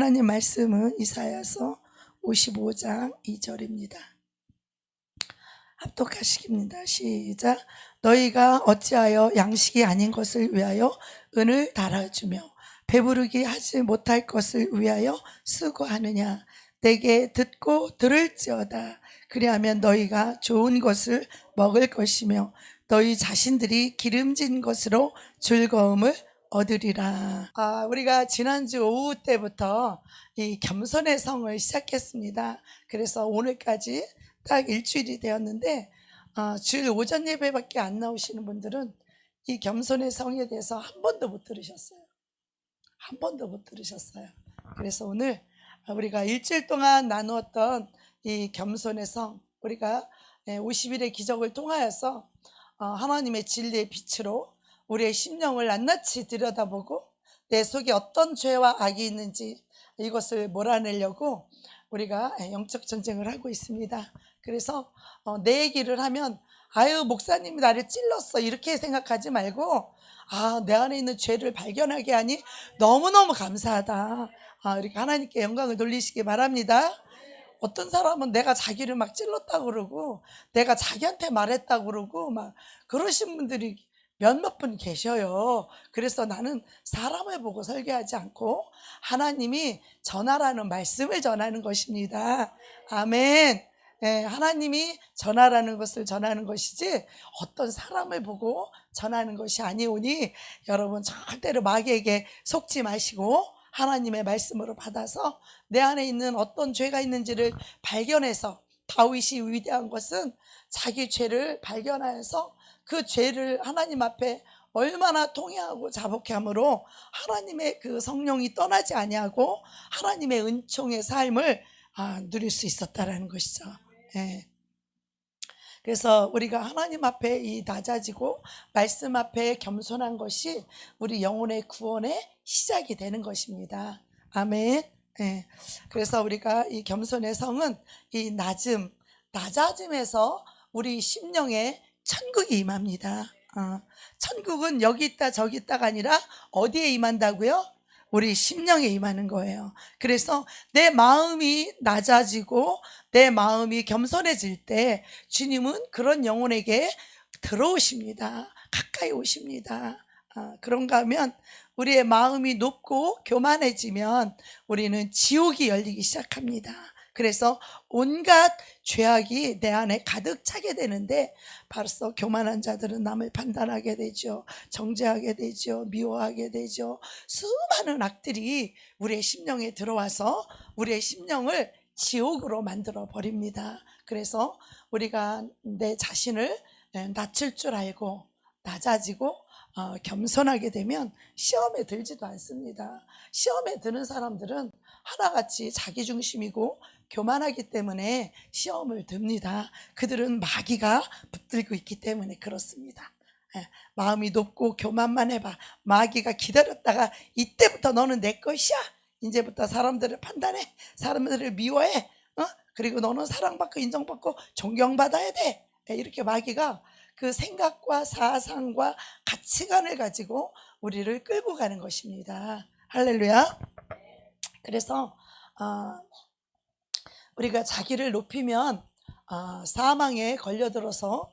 하나님 말씀은 이사야서 55장 2절입니다. 합독하시겠습니다. 시작. 너희가 어찌하여 양식이 아닌 것을 위하여 은을 달아주며 배부르게 하지 못할 것을 위하여 수고하느냐. 내게 듣고 들을지어다. 그리하면 너희가 좋은 것을 먹을 것이며 너희 자신들이 기름진 것으로 즐거움을 얻으리라. 우리가 지난주 오후 때부터 이 겸손의 성을 시작했습니다. 그래서 오늘까지 딱 일주일이 되었는데 주일 오전 예배밖에 안 나오시는 분들은 이 겸손의 성에 대해서 한 번도 못 들으셨어요. 한 번도 못 들으셨어요. 그래서 오늘 우리가 일주일 동안 나누었던 이 겸손의 성, 우리가 50일의 기적을 통하여서 하나님의 진리의 빛으로 우리의 심령을 낱낱이 들여다보고 내 속에 어떤 죄와 악이 있는지 이것을 몰아내려고 우리가 영적 전쟁을 하고 있습니다. 그래서 내 얘기를 하면 아유 목사님이 나를 찔렀어 이렇게 생각하지 말고 내 안에 있는 죄를 발견하게 하니 너무너무 감사하다. 이렇게 하나님께 영광을 돌리시기 바랍니다. 어떤 사람은 내가 자기를 막 찔렀다고 그러고 내가 자기한테 말했다고 그러고 막 그러신 분들이 몇몇 분 계셔요. 그래서 나는 사람을 보고 설교하지 않고 하나님이 전하라는 말씀을 전하는 것입니다. 아멘. 네, 하나님이 전하라는 것을 전하는 것이지 어떤 사람을 보고 전하는 것이 아니오니 여러분 절대로 마귀에게 속지 마시고 하나님의 말씀으로 받아서 내 안에 있는 어떤 죄가 있는지를 발견해서, 다윗이 위대한 것은 자기 죄를 발견하여서 그 죄를 하나님 앞에 얼마나 통회하고 자복케 함으로 하나님의 그 성령이 떠나지 아니하고 하나님의 은총의 삶을 누릴 수 있었다라는 것이죠. 예. 그래서 우리가 하나님 앞에 이 낮아지고 말씀 앞에 겸손한 것이 우리 영혼의 구원의 시작이 되는 것입니다. 아멘. 예. 그래서 우리가 이 겸손의 성은 이 낮아짐에서 우리 심령에 천국이 임합니다. 천국은 여기 있다 저기 있다가 아니라 어디에 임한다고요? 우리 심령에 임하는 거예요. 그래서 내 마음이 낮아지고 내 마음이 겸손해질 때 주님은 그런 영혼에게 들어오십니다. 가까이 오십니다. 그런가 하면 우리의 마음이 높고 교만해지면 우리는 지옥이 열리기 시작합니다. 그래서 온갖 죄악이 내 안에 가득 차게 되는데 벌써 교만한 자들은 남을 판단하게 되죠. 정죄하게 되죠. 미워하게 되죠. 수많은 악들이 우리의 심령에 들어와서 우리의 심령을 지옥으로 만들어 버립니다. 그래서 우리가 내 자신을 낮출 줄 알고 낮아지고 겸손하게 되면 시험에 들지도 않습니다. 시험에 드는 사람들은 하나같이 자기중심이고 교만하기 때문에 시험을 듭니다. 그들은 마귀가 붙들고 있기 때문에 그렇습니다. 마음이 높고 교만만 해봐. 마귀가 기다렸다가 이때부터 너는 내 것이야. 이제부터 사람들을 판단해. 사람들을 미워해. 그리고 너는 사랑받고 인정받고 존경받아야 돼. 이렇게 마귀가 그 생각과 사상과 가치관을 가지고 우리를 끌고 가는 것입니다. 할렐루야. 그래서 우리가 자기를 높이면 사망에 걸려들어서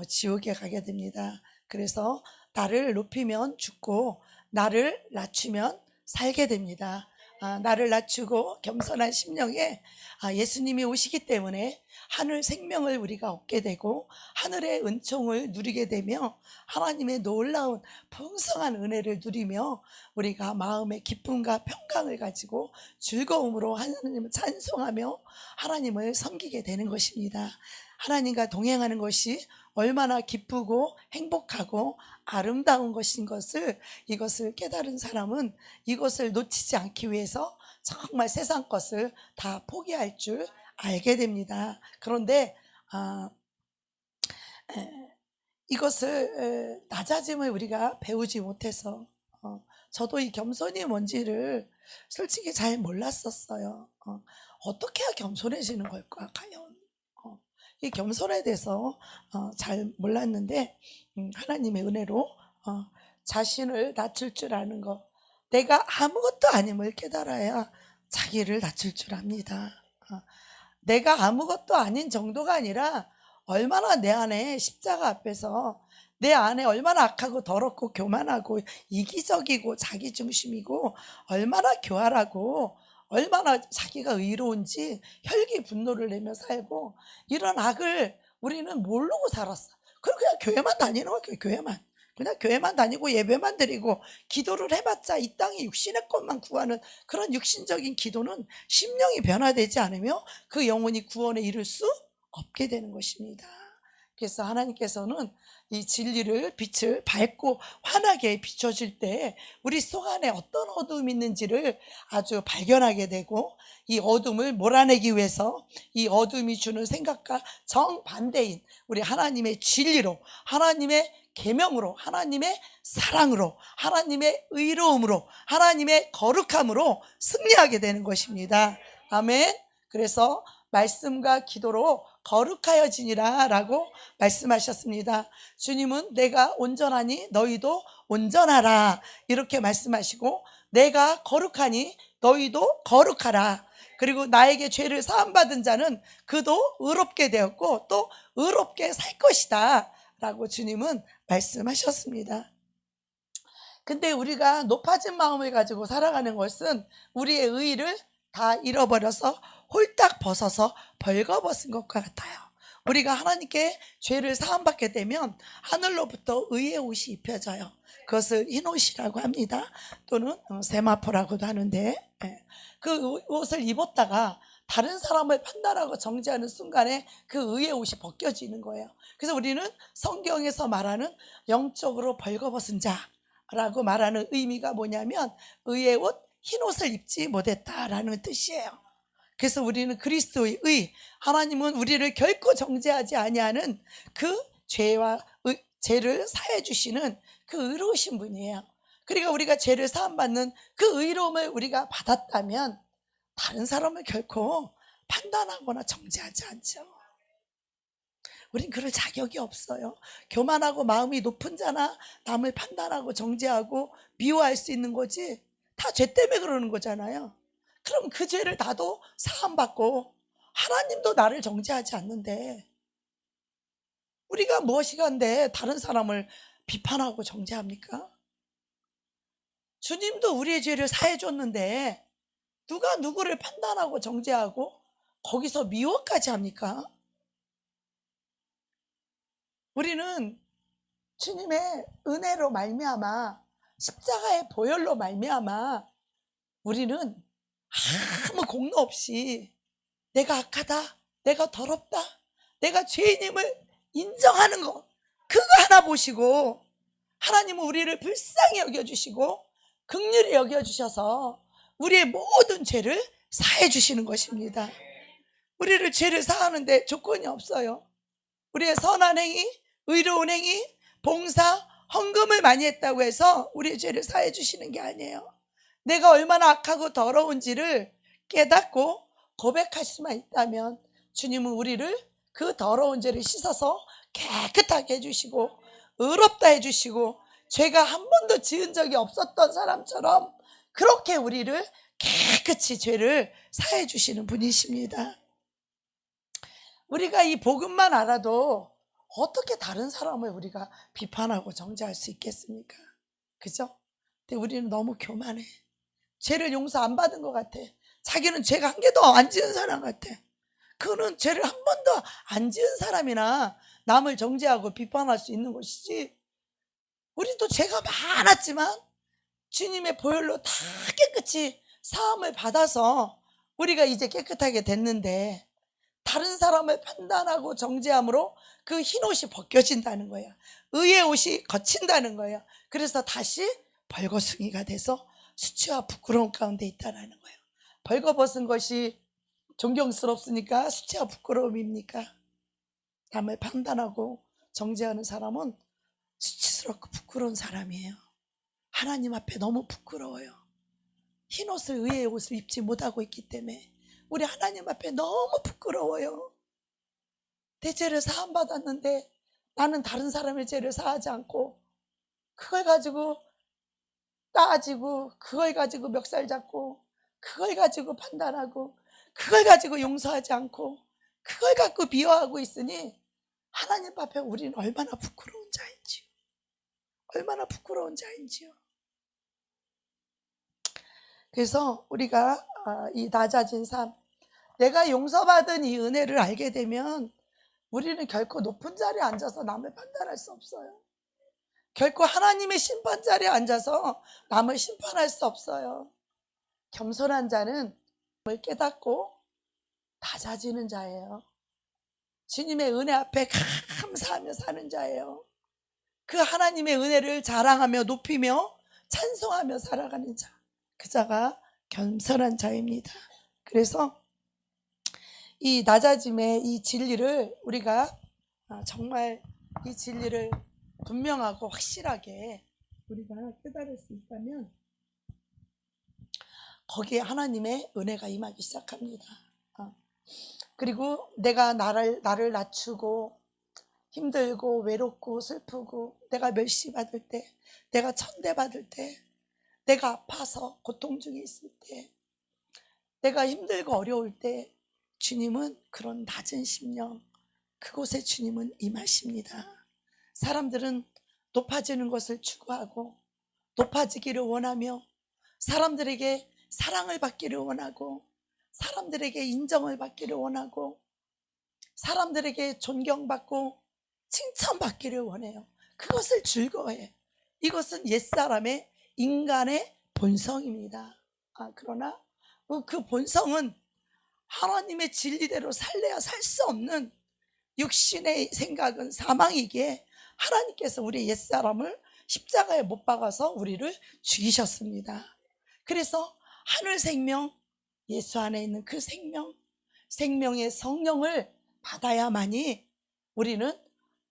지옥에 가게 됩니다. 그래서 나를 높이면 죽고 나를 낮추면 살게 됩니다. 나를 낮추고 겸손한 심령에 예수님이 오시기 때문에 하늘 생명을 우리가 얻게 되고 하늘의 은총을 누리게 되며 하나님의 놀라운 풍성한 은혜를 누리며 우리가 마음의 기쁨과 평강을 가지고 즐거움으로 하나님을 찬송하며 하나님을 섬기게 되는 것입니다. 하나님과 동행하는 것이 얼마나 기쁘고 행복하고 아름다운 것인 것을 이것을 깨달은 사람은 이것을 놓치지 않기 위해서 정말 세상 것을 다 포기할 줄 알게 됩니다. 그런데 이것을 낮아짐을 우리가 배우지 못해서 저도 이 겸손이 뭔지를 솔직히 잘 몰랐었어요. 어떻게 해야 겸손해지는 걸까 과연? 이 겸손에 대해서 잘 몰랐는데 하나님의 은혜로 자신을 낮출 줄 아는 것, 내가 아무것도 아님을 깨달아야 자기를 낮출 줄 압니다. 내가 아무것도 아닌 정도가 아니라 얼마나 내 안에 십자가 앞에서 내 안에 얼마나 악하고 더럽고 교만하고 이기적이고 자기중심이고 얼마나 교활하고 얼마나 자기가 의로운지 혈기 분노를 내며 살고 이런 악을 우리는 모르고 살았어. 그럼 그냥 교회만 다니는 거야. 교회만. 그냥 교회만 다니고 예배만 드리고 기도를 해봤자 이 땅에 육신의 것만 구하는 그런 육신적인 기도는 심령이 변화되지 않으며 그 영혼이 구원에 이를 수 없게 되는 것입니다. 그래서 하나님께서는 이 진리를 빛을 밝고 환하게 비춰줄 때 우리 속 안에 어떤 어둠이 있는지를 아주 발견하게 되고 이 어둠을 몰아내기 위해서 이 어둠이 주는 생각과 정반대인 우리 하나님의 진리로 하나님의 계명으로 하나님의 사랑으로 하나님의 의로움으로 하나님의 거룩함으로 승리하게 되는 것입니다. 아멘. 그래서 말씀과 기도로 거룩하여지니라 라고 말씀하셨습니다. 주님은 내가 온전하니 너희도 온전하라 이렇게 말씀하시고 내가 거룩하니 너희도 거룩하라. 그리고 나에게 죄를 사함받은 자는 그도 의롭게 되었고 또 의롭게 살 것이다 라고 주님은 말씀하셨습니다. 근데 우리가 높아진 마음을 가지고 살아가는 것은 우리의 의의를 다 잃어버려서 홀딱 벗어서 벌거벗은 것과 같아요. 우리가 하나님께 죄를 사함받게 되면 하늘로부터 의의 옷이 입혀져요. 그것을 흰옷이라고 합니다. 또는 세마포라고도 하는데 그 옷을 입었다가 다른 사람을 판단하고 정죄하는 순간에 그 의의 옷이 벗겨지는 거예요. 그래서 우리는 성경에서 말하는 영적으로 벌거벗은 자라고 말하는 의미가 뭐냐면 의의 옷, 흰옷을 입지 못했다라는 뜻이에요. 그래서 우리는 그리스도의 의, 하나님은 우리를 결코 정죄하지 아니하는 그 죄를 사해 주시는 그 의로우신 분이에요. 그러니까 우리가 죄를 사함받는 그 의로움을 우리가 받았다면 다른 사람을 결코 판단하거나 정죄하지 않죠. 우린 그럴 자격이 없어요. 교만하고 마음이 높은 자나 남을 판단하고 정죄하고 미워할 수 있는 거지 다 죄 때문에 그러는 거잖아요. 그럼 그 죄를 나도 사함받고 하나님도 나를 정죄하지 않는데 우리가 무엇이간데 다른 사람을 비판하고 정죄합니까? 주님도 우리의 죄를 사해 줬는데 누가 누구를 판단하고 정죄하고 거기서 미워까지 합니까? 우리는 주님의 은혜로 말미암아 십자가의 보혈로 말미암아 우리는 아무 공로 없이 내가 악하다, 내가 더럽다, 내가 죄인임을 인정하는 거 그거 하나 보시고 하나님은 우리를 불쌍히 여겨주시고 긍휼히 여겨주셔서 우리의 모든 죄를 사해 주시는 것입니다. 우리를 죄를 사하는데 조건이 없어요. 우리의 선한 행위, 의로운 행위, 봉사, 헌금을 많이 했다고 해서 우리의 죄를 사해 주시는 게 아니에요. 내가 얼마나 악하고 더러운지를 깨닫고 고백할 수만 있다면 주님은 우리를 그 더러운 죄를 씻어서 깨끗하게 해주시고 의롭다 해주시고 죄가 한 번도 지은 적이 없었던 사람처럼 그렇게 우리를 깨끗이 죄를 사해 주시는 분이십니다. 우리가 이 복음만 알아도 어떻게 다른 사람을 우리가 비판하고 정죄할 수 있겠습니까? 그죠? 근데 우리는 너무 교만해. 죄를 용서 안 받은 것 같아. 자기는 죄가 한 개도 안 지은 사람 같아. 그거는 죄를 한 번도 안 지은 사람이나 남을 정죄하고 비판할 수 있는 것이지. 우리도 죄가 많았지만 주님의 보혈로 다 깨끗이 사함을 받아서 우리가 이제 깨끗하게 됐는데 다른 사람을 판단하고 정죄함으로 그 흰옷이 벗겨진다는 거야. 의의 옷이 거친다는 거야. 그래서 다시 벌거숭이가 돼서 수치와 부끄러움 가운데 있다는 거예요. 벌거벗은 것이 존경스럽습니까? 수치와 부끄러움입니까? 남을 판단하고 정죄하는 사람은 수치스럽고 부끄러운 사람이에요. 하나님 앞에 너무 부끄러워요. 흰옷을 의의 옷을 입지 못하고 있기 때문에 우리 하나님 앞에 너무 부끄러워요. 내 죄를 사함받았는데 나는 다른 사람의 죄를 사하지 않고 그걸 가지고 따지고 그걸 가지고 멱살 잡고 그걸 가지고 판단하고 그걸 가지고 용서하지 않고 그걸 갖고 비워하고 있으니 하나님 앞에 우리는 얼마나 부끄러운 자인지요. 얼마나 부끄러운 자인지요. 그래서 우리가 이 낮아진 삶, 내가 용서받은 이 은혜를 알게 되면 우리는 결코 높은 자리에 앉아서 남을 판단할 수 없어요. 결코 하나님의 심판 자리에 앉아서 남을 심판할 수 없어요. 겸손한 자는 을 깨닫고 낮아지는 자예요. 주님의 은혜 앞에 감사하며 사는 자예요. 그 하나님의 은혜를 자랑하며 높이며 찬송하며 살아가는 자, 그 자가 겸손한 자입니다. 그래서 이 낮아짐의 이 진리를 우리가 정말 이 진리를 분명하고 확실하게 우리가 깨달을 수 있다면 거기에 하나님의 은혜가 임하기 시작합니다. 그리고 내가 나를 낮추고 힘들고 외롭고 슬프고 내가 멸시받을 때, 내가 천대받을 때, 내가 아파서 고통 중에 있을 때, 내가 힘들고 어려울 때 주님은 그런 낮은 심령, 그곳에 주님은 임하십니다. 사람들은 높아지는 것을 추구하고 높아지기를 원하며 사람들에게 사랑을 받기를 원하고 사람들에게 인정을 받기를 원하고 사람들에게 존경받고 칭찬받기를 원해요. 그것을 즐거워해. 이것은 옛사람의 인간의 본성입니다. 그러나 그 본성은 하나님의 진리대로 살래야 살 수 없는 육신의 생각은 사망이기에 하나님께서 우리 옛사람을 십자가에 못 박아서 우리를 죽이셨습니다. 그래서 하늘 생명, 예수 안에 있는 그 생명, 생명의 성령을 받아야만이 우리는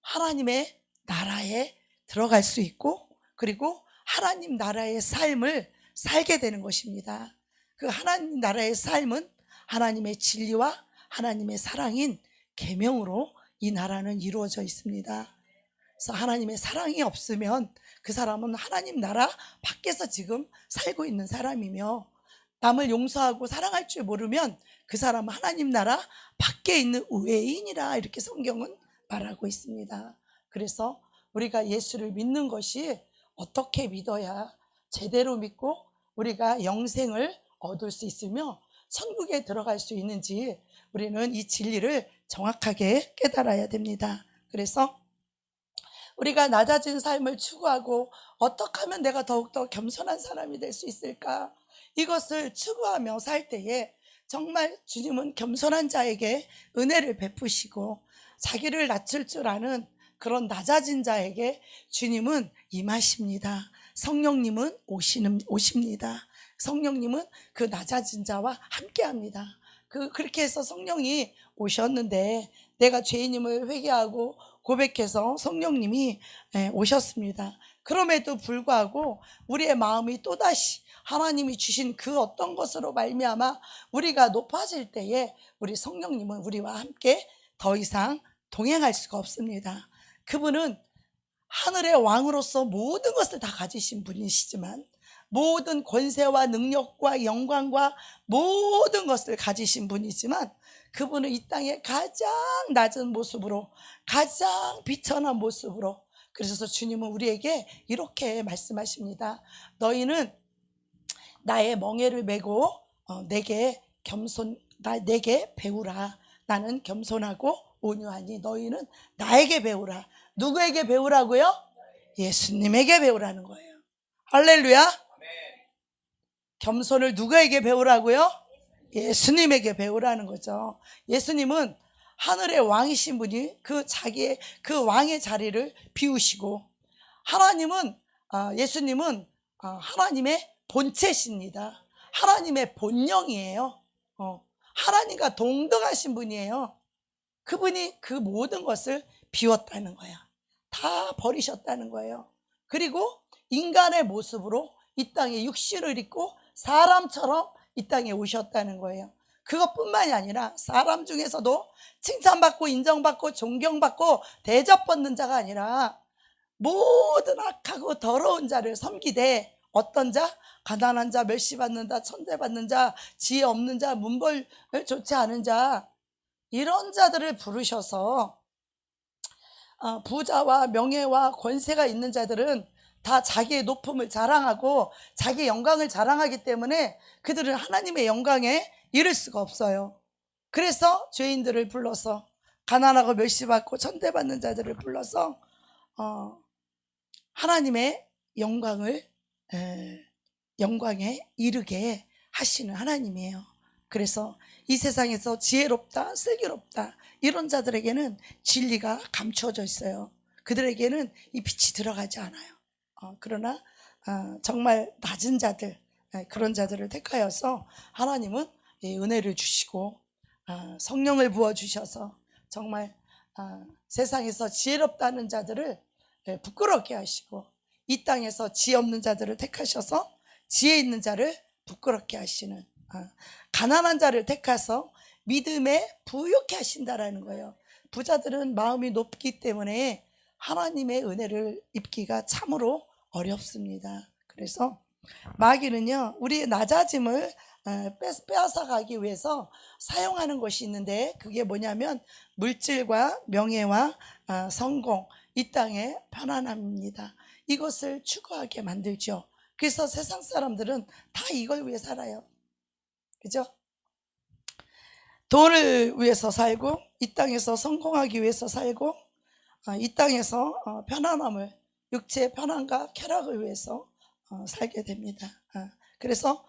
하나님의 나라에 들어갈 수 있고 그리고 하나님 나라의 삶을 살게 되는 것입니다. 그 하나님 나라의 삶은 하나님의 진리와 하나님의 사랑인 계명으로 이 나라는 이루어져 있습니다. 그래서 하나님의 사랑이 없으면 그 사람은 하나님 나라 밖에서 지금 살고 있는 사람이며 남을 용서하고 사랑할 줄 모르면 그 사람은 하나님 나라 밖에 있는 외인이라 이렇게 성경은 말하고 있습니다. 그래서 우리가 예수를 믿는 것이 어떻게 믿어야 제대로 믿고 우리가 영생을 얻을 수 있으며 천국에 들어갈 수 있는지 우리는 이 진리를 정확하게 깨달아야 됩니다. 그래서 우리가 낮아진 삶을 추구하고 어떻게 하면 내가 더욱더 겸손한 사람이 될 수 있을까? 이것을 추구하며 살 때에 정말 주님은 겸손한 자에게 은혜를 베푸시고 자기를 낮출 줄 아는 그런 낮아진 자에게 주님은 임하십니다. 성령님은 오십니다. 성령님은 그 낮아진 자와 함께합니다. 그렇게 해서 성령이 오셨는데 내가 죄인임을 회개하고 고백해서 성령님이 오셨습니다. 그럼에도 불구하고 우리의 마음이 또다시 하나님이 주신 그 어떤 것으로 말미암아 우리가 높아질 때에 우리 성령님은 우리와 함께 더 이상 동행할 수가 없습니다. 그분은 하늘의 왕으로서 모든 것을 다 가지신 분이시지만 모든 권세와 능력과 영광과 모든 것을 가지신 분이지만 그분은 이 땅에 가장 낮은 모습으로 가장 비천한 모습으로 그래서 주님은 우리에게 이렇게 말씀하십니다. 너희는 나의 멍에를 메고 내게 배우라. 나는 겸손하고 온유하니 너희는 나에게 배우라. 누구에게 배우라고요? 예수님에게 배우라는 거예요. 할렐루야. 겸손을 누구에게 배우라고요? 예수님에게 배우라는 거죠. 예수님은 하늘의 왕이신 분이 자기의 그 왕의 자리를 비우시고 예수님은 하나님의 본체십니다. 하나님의 본령이에요. 하나님과 동등하신 분이에요. 그분이 그 모든 것을 비웠다는 거야. 다 버리셨다는 거예요. 그리고 인간의 모습으로 이 땅에 육신을 입고 사람처럼 이 땅에 오셨다는 거예요. 그것뿐만이 아니라 사람 중에서도 칭찬받고 인정받고 존경받고 대접받는 자가 아니라 모든 악하고 더러운 자를 섬기되 어떤 자? 가난한 자, 멸시받는 자, 천대받는 자, 지혜 없는 자, 문벌 좋지 않은 자, 이런 자들을 부르셔서 부자와 명예와 권세가 있는 자들은 다 자기의 높음을 자랑하고 자기의 영광을 자랑하기 때문에 그들은 하나님의 영광에 이를 수가 없어요. 그래서 죄인들을 불러서, 가난하고 멸시받고 천대받는 자들을 불러서 하나님의 영광에 이르게 하시는 하나님이에요. 그래서 이 세상에서 지혜롭다, 슬기롭다 이런 자들에게는 진리가 감추어져 있어요. 그들에게는 이 빛이 들어가지 않아요. 그러나 정말 낮은 자들, 그런 자들을 택하여서 하나님은 은혜를 주시고 성령을 부어주셔서 정말 세상에서 지혜롭다는 자들을 부끄럽게 하시고, 이 땅에서 지혜 없는 자들을 택하셔서 지혜 있는 자를 부끄럽게 하시는, 가난한 자를 택해서 믿음에 부유케 하신다라는 거예요. 부자들은 마음이 높기 때문에 하나님의 은혜를 입기가 참으로 어렵습니다. 그래서 마귀는요, 우리의 낮아짐을 빼앗아가기 위해서 사용하는 것이 있는데, 그게 뭐냐면 물질과 명예와 성공, 이 땅의 편안함입니다. 이것을 추구하게 만들죠. 그래서 세상 사람들은 다 이걸 위해 살아요. 그죠? 돈을 위해서 살고, 이 땅에서 성공하기 위해서 살고, 이 땅에서 편안함을, 육체의 편안과 쾌락을 위해서 살게 됩니다. 그래서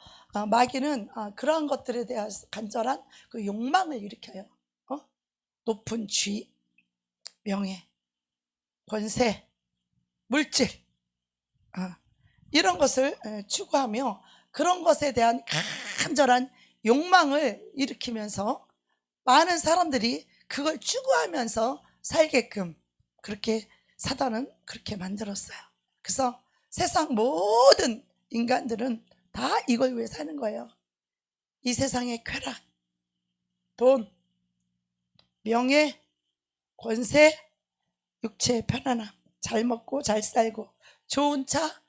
마귀는 그러한 것들에 대한 간절한 그 욕망을 일으켜요. 높은 쥐, 명예, 권세, 물질, 이런 것을 추구하며 그런 것에 대한 간절한 욕망을 일으키면서 많은 사람들이 그걸 추구하면서 살게끔, 그렇게 사단은 그렇게 만들었어요. 그래서 세상 모든 인간들은 다 이걸 위해 사는 거예요. 이 세상의 쾌락, 돈, 명예, 권세, 육체의 편안함, 잘 먹고 잘 살고 좋은 차,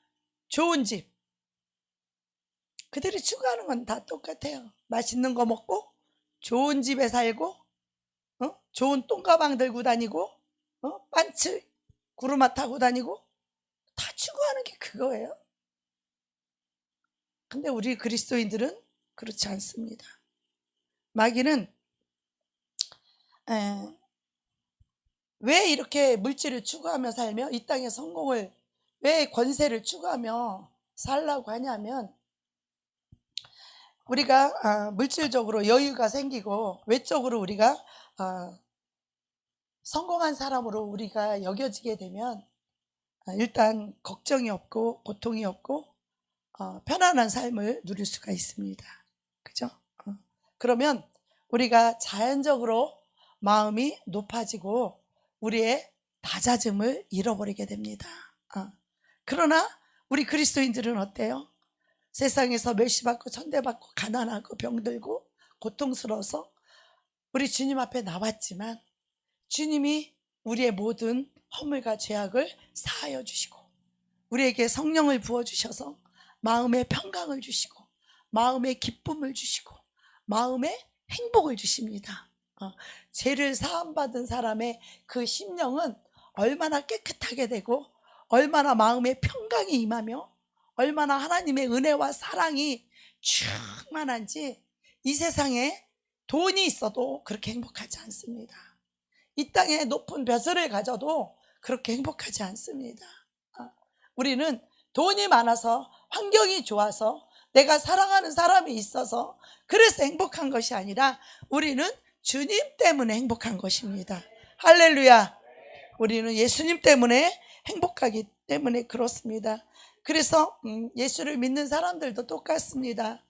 좋은 집, 그들이 추구하는 건 다 똑같아요. 맛있는 거 먹고 좋은 집에 살고 좋은 똥가방 들고 다니고 반츠 구루마 타고 다니고, 다 추구하는 게 그거예요. 근데 우리 그리스도인들은 그렇지 않습니다. 마귀는 왜 이렇게 물질을 추구하며 살며 이 땅의 성공을, 왜 권세를 추구하며 살라고 하냐면, 우리가 물질적으로 여유가 생기고 외적으로 우리가 성공한 사람으로 우리가 여겨지게 되면 일단 걱정이 없고 고통이 없고 편안한 삶을 누릴 수가 있습니다. 그죠? 그러면 우리가 자연적으로 마음이 높아지고 우리의 낮아짐을 잃어버리게 됩니다. 그러나 우리 그리스도인들은 어때요? 세상에서 멸시받고 천대받고 가난하고 병들고 고통스러워서 우리 주님 앞에 나왔지만, 주님이 우리의 모든 허물과 죄악을 사하여 주시고 우리에게 성령을 부어주셔서 마음의 평강을 주시고 마음의 기쁨을 주시고 마음의 행복을 주십니다. 죄를 사함받은 사람의 그 심령은 얼마나 깨끗하게 되고 얼마나 마음의 평강이 임하며 얼마나 하나님의 은혜와 사랑이 충만한지, 이 세상에 돈이 있어도 그렇게 행복하지 않습니다. 이 땅에 높은 벼슬을 가져도 그렇게 행복하지 않습니다. 우리는 돈이 많아서, 환경이 좋아서, 내가 사랑하는 사람이 있어서 그래서 행복한 것이 아니라 우리는 주님 때문에 행복한 것입니다. 할렐루야. 우리는 예수님 때문에 행복하기 때문에 그렇습니다. 그래서 예수를 믿는 사람들도 똑같습니다.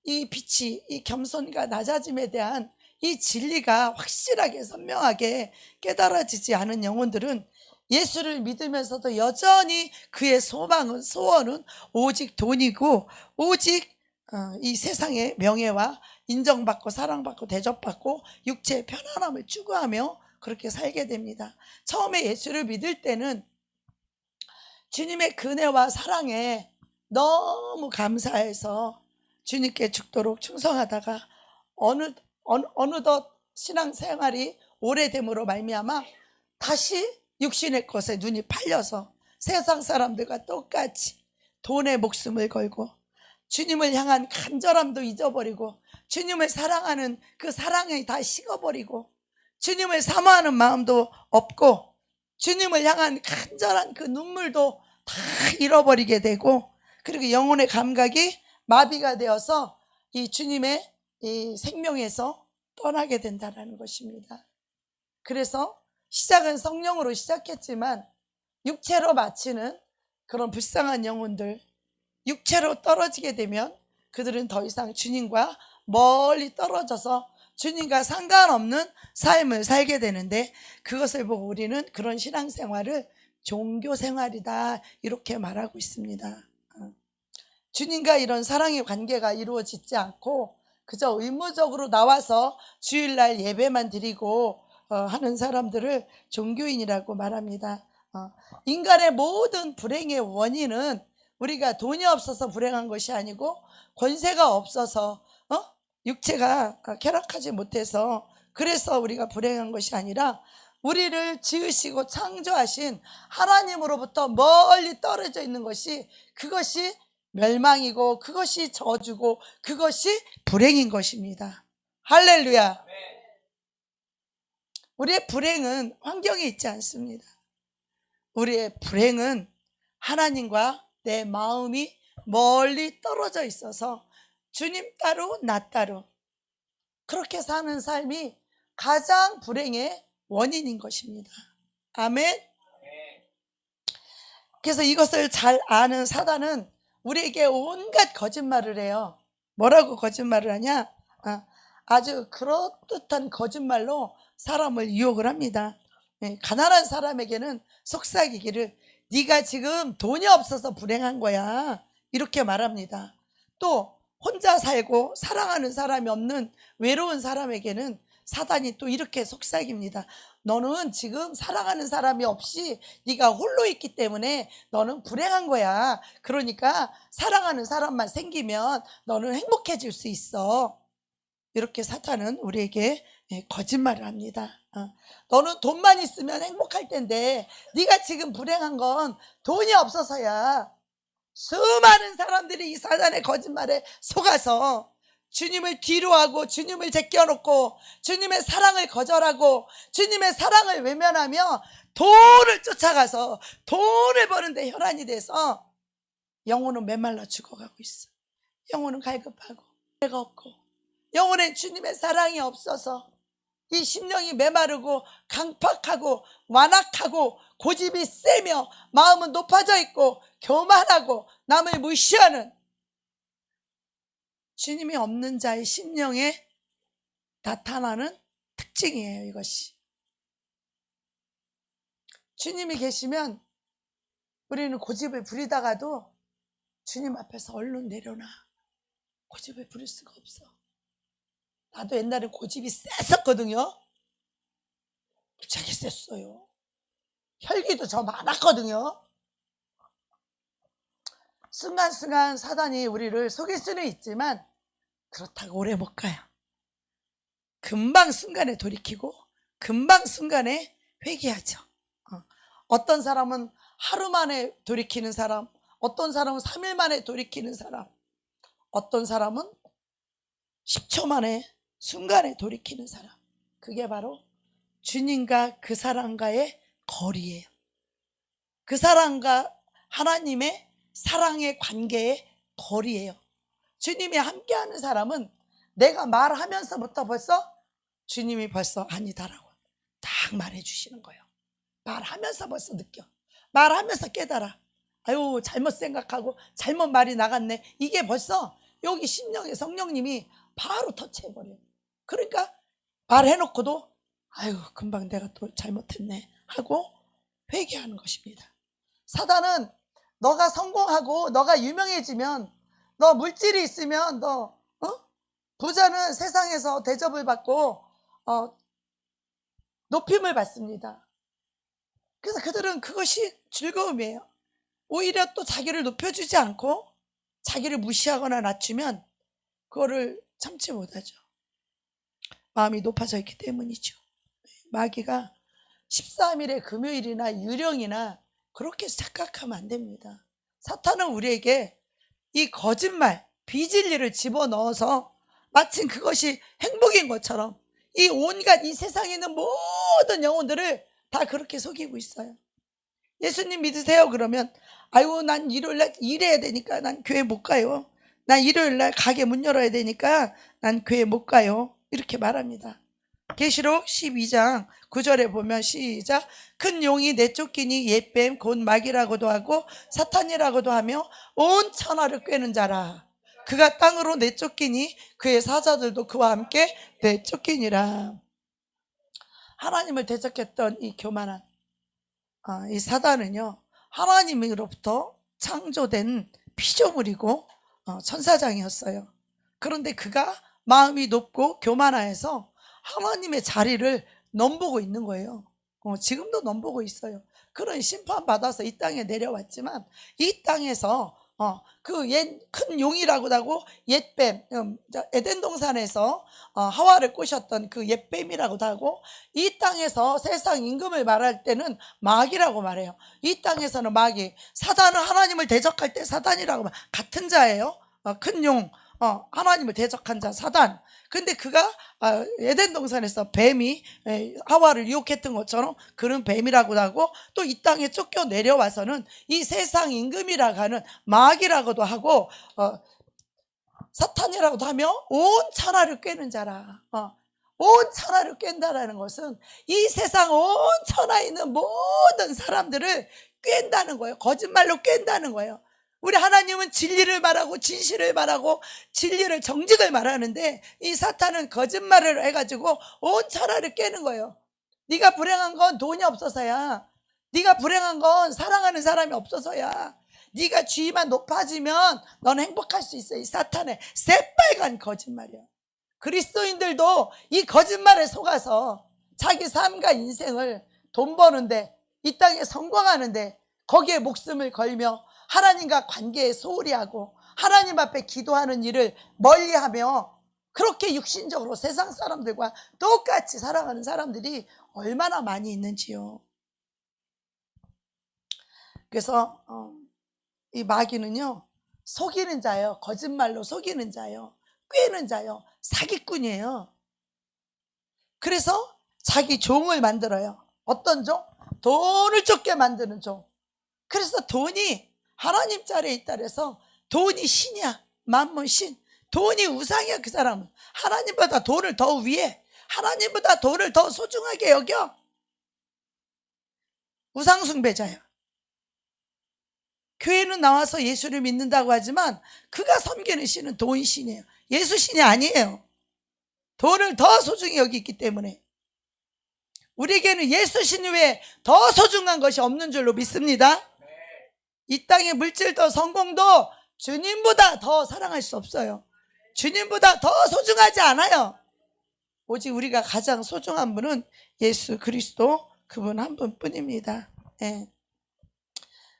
이 빛이, 이 겸손과 낮아짐에 대한 이 진리가 확실하게 선명하게 깨달아지지 않은 영혼들은 예수를 믿으면서도 여전히 그의 소망은, 소원은 오직 돈이고 오직 이 세상의 명예와 인정받고 사랑받고 대접받고 육체의 편안함을 추구하며 그렇게 살게 됩니다. 처음에 예수를 믿을 때는 주님의 은혜와 사랑에 너무 감사해서 주님께 죽도록 충성하다가 어느덧 신앙생활이 오래됨으로 말미암아 다시 육신의 것에 눈이 팔려서 세상 사람들과 똑같이 돈에 목숨을 걸고 주님을 향한 간절함도 잊어버리고 주님을 사랑하는 그 사랑이 다 식어버리고 주님을 사모하는 마음도 없고 주님을 향한 간절한 그 눈물도 다 잃어버리게 되고, 그리고 영혼의 감각이 마비가 되어서 이 주님의 이 생명에서 떠나게 된다는 것입니다. 그래서 시작은 성령으로 시작했지만 육체로 마치는 그런 불쌍한 영혼들, 육체로 떨어지게 되면 그들은 더 이상 주님과 멀리 떨어져서 주님과 상관없는 삶을 살게 되는데, 그것을 보고 우리는 그런 신앙생활을 종교생활이다 이렇게 말하고 있습니다. 주님과 이런 사랑의 관계가 이루어지지 않고 그저 의무적으로 나와서 주일날 예배만 드리고 하는 사람들을 종교인이라고 말합니다. 인간의 모든 불행의 원인은 우리가 돈이 없어서 불행한 것이 아니고 권세가 없어서 육체가 쾌락하지 못해서 그래서 우리가 불행한 것이 아니라 우리를 지으시고 창조하신 하나님으로부터 멀리 떨어져 있는 것이, 그것이 멸망이고 그것이 저주고 그것이 불행인 것입니다. 할렐루야. 우리의 불행은 환경에 있지 않습니다. 우리의 불행은 하나님과 내 마음이 멀리 떨어져 있어서 주님 따로 나 따로 그렇게 사는 삶이 가장 불행의 원인인 것입니다. 아멘. 그래서 이것을 잘 아는 사단은 우리에게 온갖 거짓말을 해요. 뭐라고 거짓말을 하냐? 아주 그럴듯한 거짓말로 사람을 유혹을 합니다. 가난한 사람에게는 속삭이기를 네가 지금 돈이 없어서 불행한 거야 이렇게 말합니다. 또 혼자 살고 사랑하는 사람이 없는 외로운 사람에게는 사단이 또 이렇게 속삭입니다. 너는 지금 사랑하는 사람이 없이 네가 홀로 있기 때문에 너는 불행한 거야. 그러니까 사랑하는 사람만 생기면 너는 행복해질 수 있어. 이렇게 사탄은 우리에게 거짓말을 합니다. 너는 돈만 있으면 행복할 텐데 네가 지금 불행한 건 돈이 없어서야. 수많은 사람들이 이 사단의 거짓말에 속아서 주님을 뒤로하고 주님을 제껴놓고 주님의 사랑을 거절하고 주님의 사랑을 외면하며 돈을 쫓아가서 돈을 버는데 혈안이 돼서 영혼은 메말라 죽어가고 있어. 영혼은 갈급하고 배가 없고 영혼엔 주님의 사랑이 없어서 이 심령이 메마르고 강팍하고 완악하고 고집이 세며 마음은 높아져 있고 교만하고 남을 무시하는 주님이 없는 자의 심령에 나타나는 특징이에요. 이것이 주님이 계시면 우리는 고집을 부리다가도 주님 앞에서 얼른 내려놔. 고집을 부릴 수가 없어. 나도 옛날에 고집이 셌었거든요. 무지하게 셌어요. 혈기도 저 많았거든요. 순간순간 사단이 우리를 속일 수는 있지만 그렇다고 오래 못 가요. 금방 순간에 돌이키고 금방 순간에 회개하죠. 어떤 사람은 하루 만에 돌이키는 사람, 어떤 사람은 3일 만에 돌이키는 사람, 어떤 사람은 10초 만에 순간에 돌이키는 사람. 그게 바로 주님과 그 사람과의 거리예요. 그 사람과 하나님의 사랑의 관계의 거리예요. 주님이 함께하는 사람은 내가 말하면서부터 벌써 주님이 벌써 아니다라고 딱 말해주시는 거예요. 말하면서 벌써 느껴. 말하면서 깨달아. 아유, 잘못 생각하고 잘못 말이 나갔네. 이게 벌써 여기 심령의 성령님이 바로 터치해버려요. 그러니까 말해놓고도 아유, 금방 내가 또 잘못했네 하고 회개하는 것입니다. 사단은 너가 성공하고 너가 유명해지면, 너 물질이 있으면, 너 부자는 세상에서 대접을 받고 높임을 받습니다. 그래서 그들은 그것이 즐거움이에요. 오히려 또 자기를 높여주지 않고 자기를 무시하거나 낮추면 그거를 참지 못하죠. 마음이 높아져 있기 때문이죠. 마귀가 13일의 금요일이나 유령이나 그렇게 착각하면 안 됩니다. 사탄은 우리에게 이 거짓말, 비진리를 집어넣어서 마침 그것이 행복인 것처럼 이 온갖 이 세상에 있는 모든 영혼들을 다 그렇게 속이고 있어요. 예수님 믿으세요? 그러면 아유, 난 일요일날 일해야 되니까 난 교회 못 가요. 난 일요일날 가게 문 열어야 되니까 난 교회 못 가요. 이렇게 말합니다. 계시록 12장 9절에 보면 시작. 큰 용이 내쫓기니 옛뱀 곧 마귀라고도 하고 사탄이라고도 하며 온 천하를 꿰는 자라. 그가 땅으로 내쫓기니 그의 사자들도 그와 함께 내쫓기니라. 하나님을 대적했던 이 교만한 이 사단은요, 하나님으로부터 창조된 피조물이고 천사장이었어요. 그런데 그가 마음이 높고 교만하여서 하나님의 자리를 넘보고 있는 거예요. 지금도 넘보고 있어요. 그런 심판받아서 이 땅에 내려왔지만 이 땅에서 그 큰 용이라고도 하고 옛뱀, 에덴 동산에서 하와를 꼬셨던 그 옛뱀이라고도 하고, 이 땅에서 세상 임금을 말할 때는 마귀라고 말해요. 이 땅에서는 마귀, 사단은 하나님을 대적할 때 사단이라고 말, 같은 자예요. 큰 용, 하나님을 대적한 자 사단. 근데 그가 에덴 동산에서 뱀이 하와를 유혹했던 것처럼 그런 뱀이라고도 하고, 또 이 땅에 쫓겨 내려와서는 이 세상 임금이라고 하는 마귀라고도 하고 사탄이라고도 하며 온 천하를 꿰는 자라. 온 천하를 꿰는다라는 것은 이 세상 온 천하에 있는 모든 사람들을 꿰는다는 거예요. 거짓말로 꿰는다는 거예요. 우리 하나님은 진리를 말하고 진실을 말하고 진리를 정직을 말하는데, 이 사탄은 거짓말을 해가지고 온 천하를 깨는 거예요. 네가 불행한 건 돈이 없어서야. 네가 불행한 건 사랑하는 사람이 없어서야. 네가 주의만 높아지면 넌 행복할 수 있어. 이 사탄의 새빨간 거짓말이야. 그리스도인들도 이 거짓말에 속아서 자기 삶과 인생을 돈 버는데, 이 땅에 성공하는데 거기에 목숨을 걸며 하나님과 관계에 소홀히 하고 하나님 앞에 기도하는 일을 멀리하며 그렇게 육신적으로 세상 사람들과 똑같이 살아가는 사람들이 얼마나 많이 있는지요. 그래서 이 마귀는요, 속이는 자요, 거짓말로 속이는 자요, 꿰는 자요, 사기꾼이에요. 그래서 자기 종을 만들어요. 어떤 종? 돈을 쫓게 만드는 종. 그래서 돈이 하나님 자리에 있다 그래서 돈이 신이야. 만물 신. 돈이 우상이야. 그 사람은 하나님보다 돈을 더 위해, 하나님보다 돈을 더 소중하게 여겨. 우상숭배자야. 교회는 나와서 예수를 믿는다고 하지만 그가 섬기는 신은 돈 신이에요. 예수 신이 아니에요. 돈을 더 소중히 여기기 때문에 우리에게는 예수 신 외에 더 소중한 것이 없는 줄로 믿습니다. 이 땅의 물질도 성공도 주님보다 더 사랑할 수 없어요. 주님보다 더 소중하지 않아요. 오직 우리가 가장 소중한 분은 예수 그리스도, 그분 한 분뿐입니다. 예.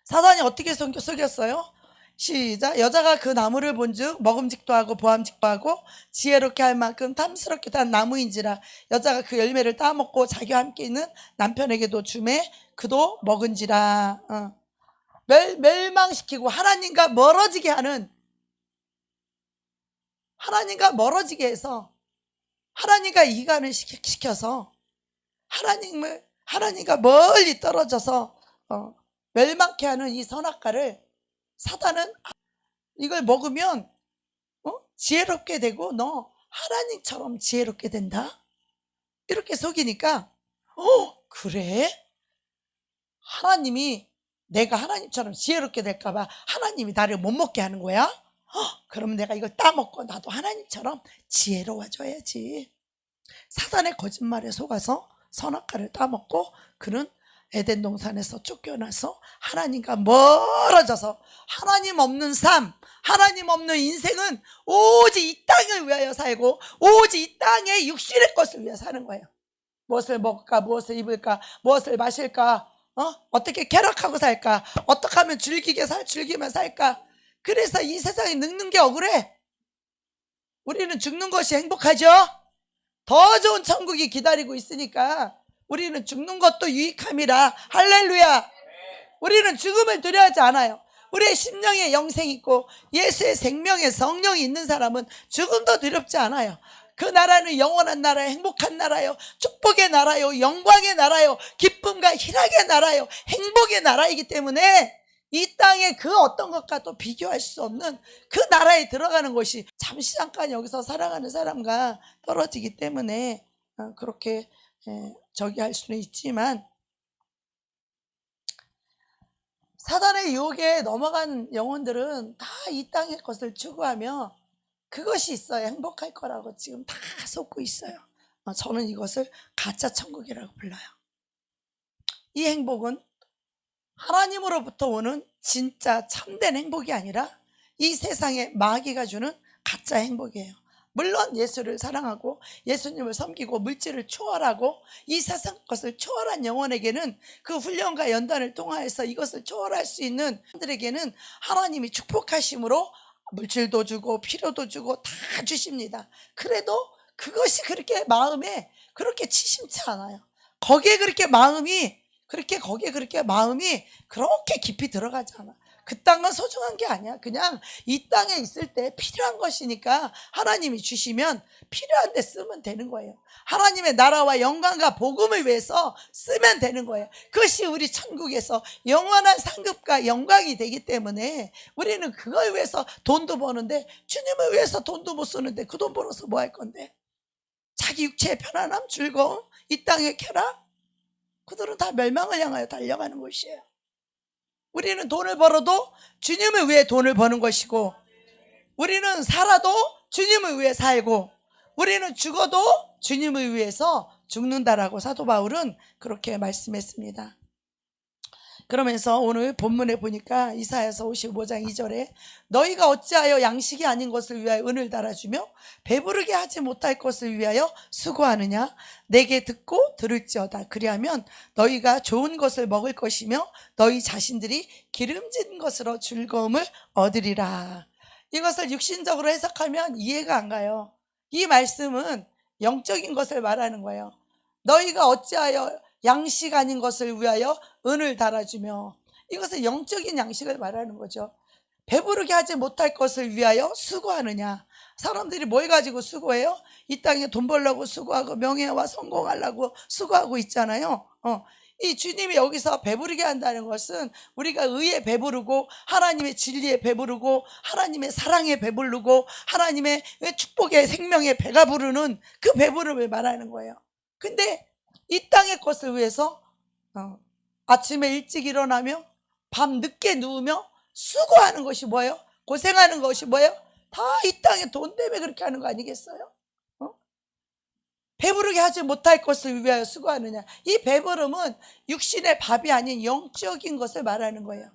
사단이 어떻게 속였어요? 시작. 여자가 그 나무를 본즉 먹음직도 하고 보암직도 하고 지혜롭게 할 만큼 탐스럽게 단 나무인지라. 여자가 그 열매를 따먹고 자기와 함께 있는 남편에게도 주매 그도 먹은지라. 멸망시키고 하나님과 멀어지게 하는, 하나님과 멀어지게 해서 하나님과 이간을 시켜서 하나님과 멀리 떨어져서 멸망케 하는 이 선악과를 사단은 이걸 먹으면 지혜롭게 되고 너 하나님처럼 지혜롭게 된다, 이렇게 속이니까 그래? 하나님이, 내가 하나님처럼 지혜롭게 될까봐 하나님이 나를 못 먹게 하는 거야? 그럼 내가 이걸 따먹고 나도 하나님처럼 지혜로워져야지. 사단의 거짓말에 속아서 선악과를 따먹고 그는 에덴 동산에서 쫓겨나서 하나님과 멀어져서 하나님 없는 삶, 하나님 없는 인생은 오직 이 땅을 위하여 살고 오직 이 땅의 육신의 것을 위해 사는 거예요. 무엇을 먹을까, 무엇을 입을까, 무엇을 마실까, 어떻게 쾌락하고 살까, 어떻게 하면 즐기면 살까, 그래서 이 세상에 늙는 게 억울해. 우리는 죽는 것이 행복하죠. 더 좋은 천국이 기다리고 있으니까 우리는 죽는 것도 유익함이라. 할렐루야. 우리는 죽음을 두려워하지 않아요. 우리의 심령에 영생이 있고 예수의 생명에 성령이 있는 사람은 죽음도 두렵지 않아요. 그 나라는 영원한 나라예요. 행복한 나라예요. 축복의 나라예요. 영광의 나라예요. 기쁨과 희락의 나라예요. 행복의 나라이기 때문에 이 땅의 그 어떤 것과도 비교할 수 없는 그 나라에 들어가는 것이 잠시 잠깐 여기서 살아가는 사람과 떨어지기 때문에 그렇게 저기 할 수는 있지만, 사단의 유혹에 넘어간 영혼들은 다 이 땅의 것을 추구하며 그것이 있어야 행복할 거라고 지금 다 속고 있어요. 저는 이것을 가짜 천국이라고 불러요. 이 행복은 하나님으로부터 오는 진짜 참된 행복이 아니라 이 세상의 마귀가 주는 가짜 행복이에요. 물론 예수를 사랑하고 예수님을 섬기고 물질을 초월하고 이 세상 것을 초월한 영혼에게는 그 훈련과 연단을 통하여서 이것을 초월할 수 있는 사람들에게는 하나님이 축복하심으로 물질도 주고 필요도 주고 다 주십니다. 그래도 그것이 그렇게 마음에 그렇게 치심치 않아요. 거기에 그렇게 마음이 그렇게 깊이 들어가지 않아. 그 땅은 소중한 게 아니야. 그냥 이 땅에 있을 때 필요한 것이니까 하나님이 주시면 필요한 데 쓰면 되는 거예요. 하나님의 나라와 영광과 복음을 위해서 쓰면 되는 거예요. 그것이 우리 천국에서 영원한 상급과 영광이 되기 때문에 우리는 그걸 위해서 돈도 버는데, 주님을 위해서 돈도 못 쓰는데 그 돈 벌어서 뭐 할 건데? 자기 육체의 편안함, 즐거움, 이 땅의 쾌락, 그들은 다 멸망을 향하여 달려가는 것이에요. 우리는 돈을 벌어도 주님을 위해 돈을 버는 것이고, 우리는 살아도 주님을 위해 살고, 우리는 죽어도 주님을 위해서 죽는다라고 사도 바울은 그렇게 말씀했습니다. 그러면서 오늘 본문에 보니까 이사야서 55장 2절에 너희가 어찌하여 양식이 아닌 것을 위하여 은을 달아주며 배부르게 하지 못할 것을 위하여 수고하느냐. 내게 듣고 들을지어다. 그리하면 너희가 좋은 것을 먹을 것이며 너희 자신들이 기름진 것으로 즐거움을 얻으리라. 이것을 육신적으로 해석하면 이해가 안 가요. 이 말씀은 영적인 것을 말하는 거예요. 너희가 어찌하여 양식 아닌 것을 위하여 은을 달아주며, 이것은 영적인 양식을 말하는 거죠. 배부르게 하지 못할 것을 위하여 수고하느냐. 사람들이 뭘 가지고 수고해요? 이 땅에 돈 벌려고 수고하고 명예와 성공하려고 수고하고 있잖아요. 이 주님이 여기서 배부르게 한다는 것은 우리가 의에 배부르고 하나님의 진리에 배부르고 하나님의 사랑에 배부르고 하나님의 축복의 생명에 배가 부르는 그 배부름을 말하는 거예요. 근데 이 땅의 것을 위해서 아침에 일찍 일어나며 밤 늦게 누우며 수고하는 것이 뭐예요? 고생하는 것이 뭐예요? 다 이 땅에 돈 때문에 그렇게 하는 거 아니겠어요? 배부르게 하지 못할 것을 위하여 수고하느냐. 이 배부름은 육신의 밥이 아닌 영적인 것을 말하는 거예요.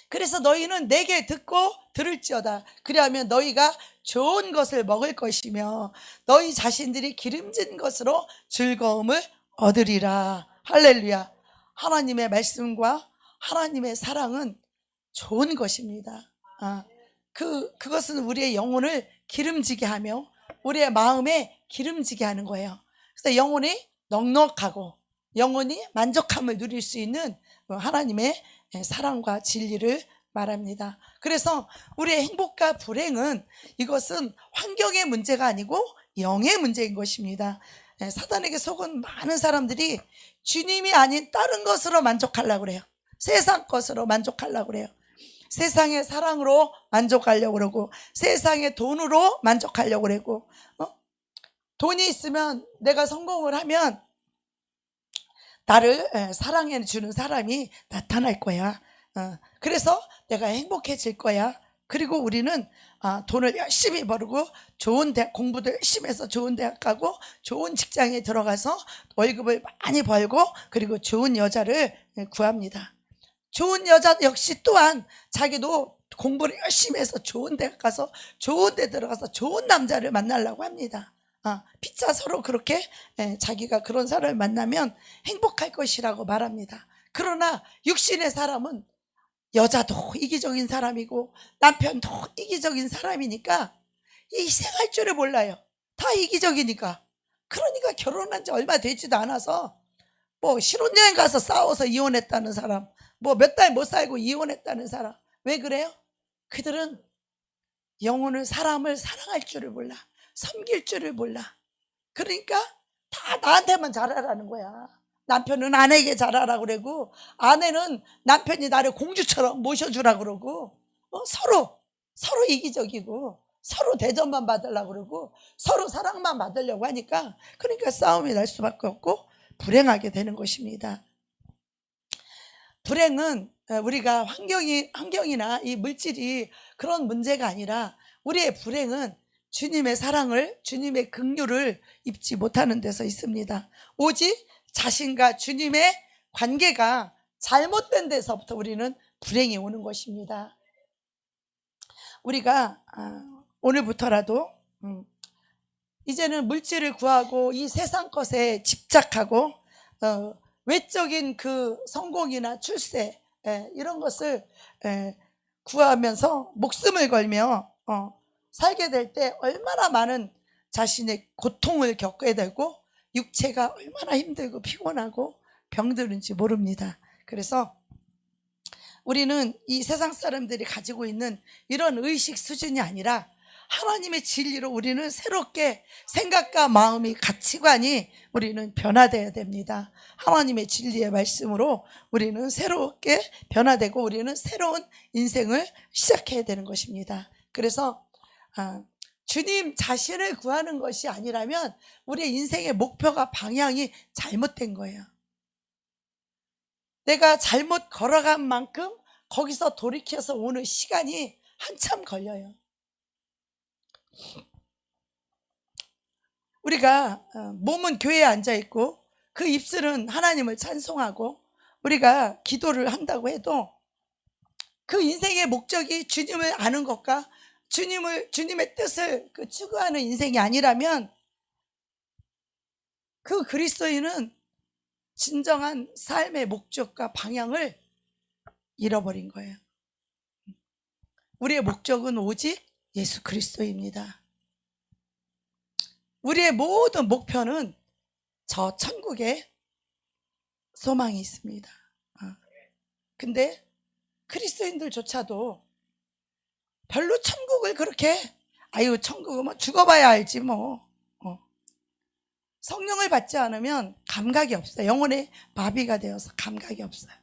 그래서 너희는 내게 듣고 들을지어다. 그리하면 너희가 좋은 것을 먹을 것이며 너희 자신들이 기름진 것으로 즐거움을 얻으리라. 할렐루야. 하나님의 말씀과 하나님의 사랑은 좋은 것입니다. 그것은 우리의 영혼을 기름지게 하며 우리의 마음에 기름지게 하는 거예요. 그래서 영혼이 넉넉하고 영혼이 만족함을 누릴 수 있는 하나님의 사랑과 진리를 말합니다. 그래서 우리의 행복과 불행은 이것은 환경의 문제가 아니고 영의 문제인 것입니다. 사단에게 속은 많은 사람들이 주님이 아닌 다른 것으로 만족하려고 그래요. 세상 것으로 만족하려고 그래요. 세상의 사랑으로 만족하려고 그러고 세상의 돈으로 만족하려고 그러고 돈이 있으면 내가 성공을 하면 나를 사랑해 주는 사람이 나타날 거야. 그래서 내가 행복해질 거야. 그리고 우리는 돈을 열심히 벌고 좋은 대학 공부도 열심히 해서 좋은 대학 가고 좋은 직장에 들어가서 월급을 많이 벌고 그리고 좋은 여자를 구합니다. 좋은 여자 역시 또한 자기도 공부를 열심히 해서 좋은 대학 가서 좋은 데 들어가서 좋은 남자를 만나려고 합니다. 피차 서로 그렇게 자기가 그런 사람을 만나면 행복할 것이라고 말합니다. 그러나 육신의 사람은 여자도 이기적인 사람이고 남편도 이기적인 사람이니까 희생할 줄을 몰라요. 다 이기적이니까. 그러니까 결혼한 지 얼마 되지도 않아서 뭐 신혼여행 가서 싸워서 이혼했다는 사람, 뭐 몇 달 못 살고 이혼했다는 사람. 왜 그래요? 그들은 영혼을, 사람을 사랑할 줄을 몰라. 섬길 줄을 몰라. 그러니까 다 나한테만 잘하라는 거야. 남편은 아내에게 잘하라고 그러고, 아내는 남편이 나를 공주처럼 모셔주라고 그러고, 서로 이기적이고, 서로 대접만 받으려고 그러고, 서로 사랑만 받으려고 하니까, 그러니까 싸움이 날 수밖에 없고 불행하게 되는 것입니다. 불행은 우리가 환경이나 이 물질이 그런 문제가 아니라, 우리의 불행은 주님의 사랑을, 주님의 긍휼을 입지 못하는 데서 있습니다. 오직 자신과 주님의 관계가 잘못된 데서부터 우리는 불행이 오는 것입니다. 우리가 오늘부터라도 이제는 물질을 구하고 이 세상 것에 집착하고 외적인 그 성공이나 출세, 이런 것을 구하면서 목숨을 걸며 살게 될 때 얼마나 많은 자신의 고통을 겪게 되고 육체가 얼마나 힘들고 피곤하고 병드는지 모릅니다. 그래서 우리는 이 세상 사람들이 가지고 있는 이런 의식 수준이 아니라 하나님의 진리로 우리는 새롭게 생각과 마음이, 가치관이 우리는 변화되어야 됩니다. 하나님의 진리의 말씀으로 우리는 새롭게 변화되고 우리는 새로운 인생을 시작해야 되는 것입니다. 그래서 주님 자신을 구하는 것이 아니라면 우리의 인생의 목표가, 방향이 잘못된 거예요. 내가 잘못 걸어간 만큼 거기서 돌이켜서 오는 시간이 한참 걸려요. 우리가 몸은 교회에 앉아있고 그 입술은 하나님을 찬송하고 우리가 기도를 한다고 해도 그 인생의 목적이 주님을 아는 것과 주님의 뜻을 추구하는 인생이 아니라면 그 그리스도인은 진정한 삶의 목적과 방향을 잃어버린 거예요. 우리의 목적은 오직 예수 그리스도입니다. 우리의 모든 목표는 저 천국에 소망이 있습니다. 근데 그리스도인들조차도 별로 천국을 그렇게, 천국은 뭐 죽어봐야 알지 뭐. 성령을 받지 않으면 감각이 없어요. 영혼의 마비가 되어서 감각이 없어요.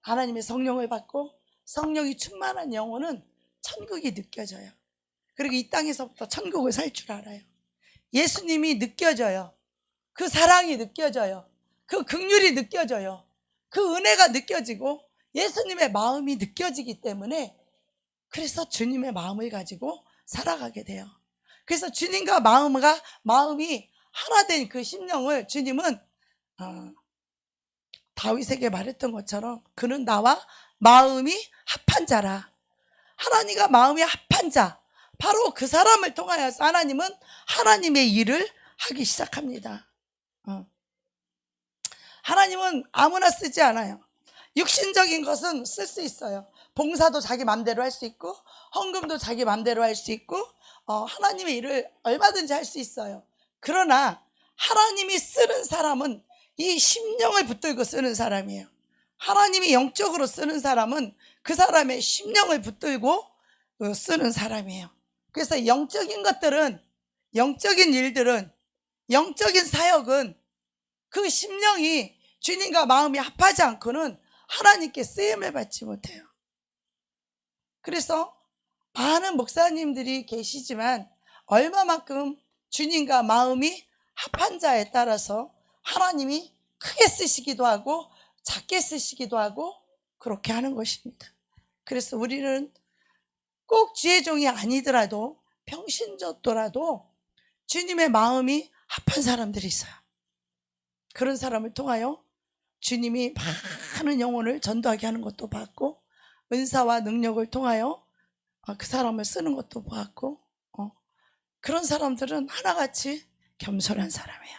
하나님의 성령을 받고 성령이 충만한 영혼은 천국이 느껴져요. 그리고 이 땅에서부터 천국을 살 줄 알아요. 예수님이 느껴져요. 그 사랑이 느껴져요. 그 긍휼이 느껴져요. 그 은혜가 느껴지고 예수님의 마음이 느껴지기 때문에, 그래서 주님의 마음을 가지고 살아가게 돼요. 그래서 주님과 마음이 하나 된 그 심령을 주님은 다윗에게 말했던 것처럼 그는 나와 마음이 합한 자라. 하나님과 마음이 합한 자, 바로 그 사람을 통하여서 하나님은 하나님의 일을 하기 시작합니다. 하나님은 아무나 쓰지 않아요. 육신적인 것은 쓸 수 있어요. 봉사도 자기 맘대로 할 수 있고 헌금도 자기 맘대로 할 수 있고 하나님의 일을 얼마든지 할 수 있어요. 그러나 하나님이 쓰는 사람은 이 심령을 붙들고 쓰는 사람이에요. 하나님이 영적으로 쓰는 사람은 그 사람의 심령을 붙들고 쓰는 사람이에요. 그래서 영적인 것들은, 영적인 일들은, 영적인 사역은 그 심령이 주님과 마음이 합하지 않고는 하나님께 쓰임을 받지 못해요. 그래서 많은 목사님들이 계시지만 얼마만큼 주님과 마음이 합한 자에 따라서 하나님이 크게 쓰시기도 하고 작게 쓰시기도 하고 그렇게 하는 것입니다. 그래서 우리는 꼭 주의 종이 아니더라도 평신도더라도 주님의 마음이 합한 사람들이 있어요. 그런 사람을 통하여 주님이 많은 영혼을 전도하게 하는 것도 봤고, 은사와 능력을 통하여 그 사람을 쓰는 것도 봤고, 그런 사람들은 하나같이 겸손한 사람이에요.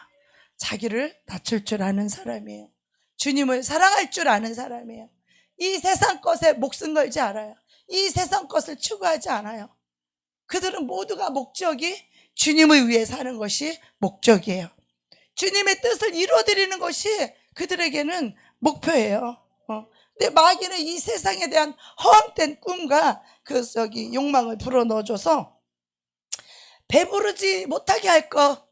자기를 낮출 줄 아는 사람이에요. 주님을 사랑할 줄 아는 사람이에요. 이 세상 것에 목숨 걸지 않아요. 이 세상 것을 추구하지 않아요. 그들은 모두가 목적이 주님을 위해 사는 것이 목적이에요. 주님의 뜻을 이루어드리는 것이 그들에게는 목표예요. 근데 마귀는 이 세상에 대한 허황된 꿈과 욕망을 불어넣어줘서 배부르지 못하게 할 것,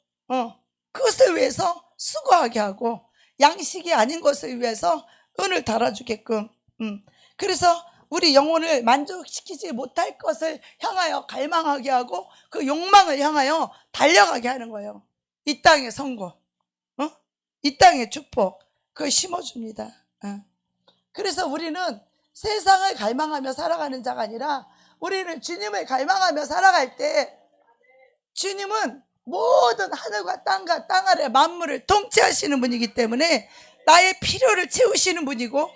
그것을 위해서 수고하게 하고 양식이 아닌 것을 위해서 은을 달아주게끔. 그래서 우리 영혼을 만족시키지 못할 것을 향하여 갈망하게 하고 그 욕망을 향하여 달려가게 하는 거예요. 이 땅의 성공, 이 땅의 축복, 그걸 심어줍니다. 그래서 우리는 세상을 갈망하며 살아가는 자가 아니라 우리는 주님을 갈망하며 살아갈 때 주님은 모든 하늘과 땅과 땅 아래 만물을 통치하시는 분이기 때문에 나의 필요를 채우시는 분이고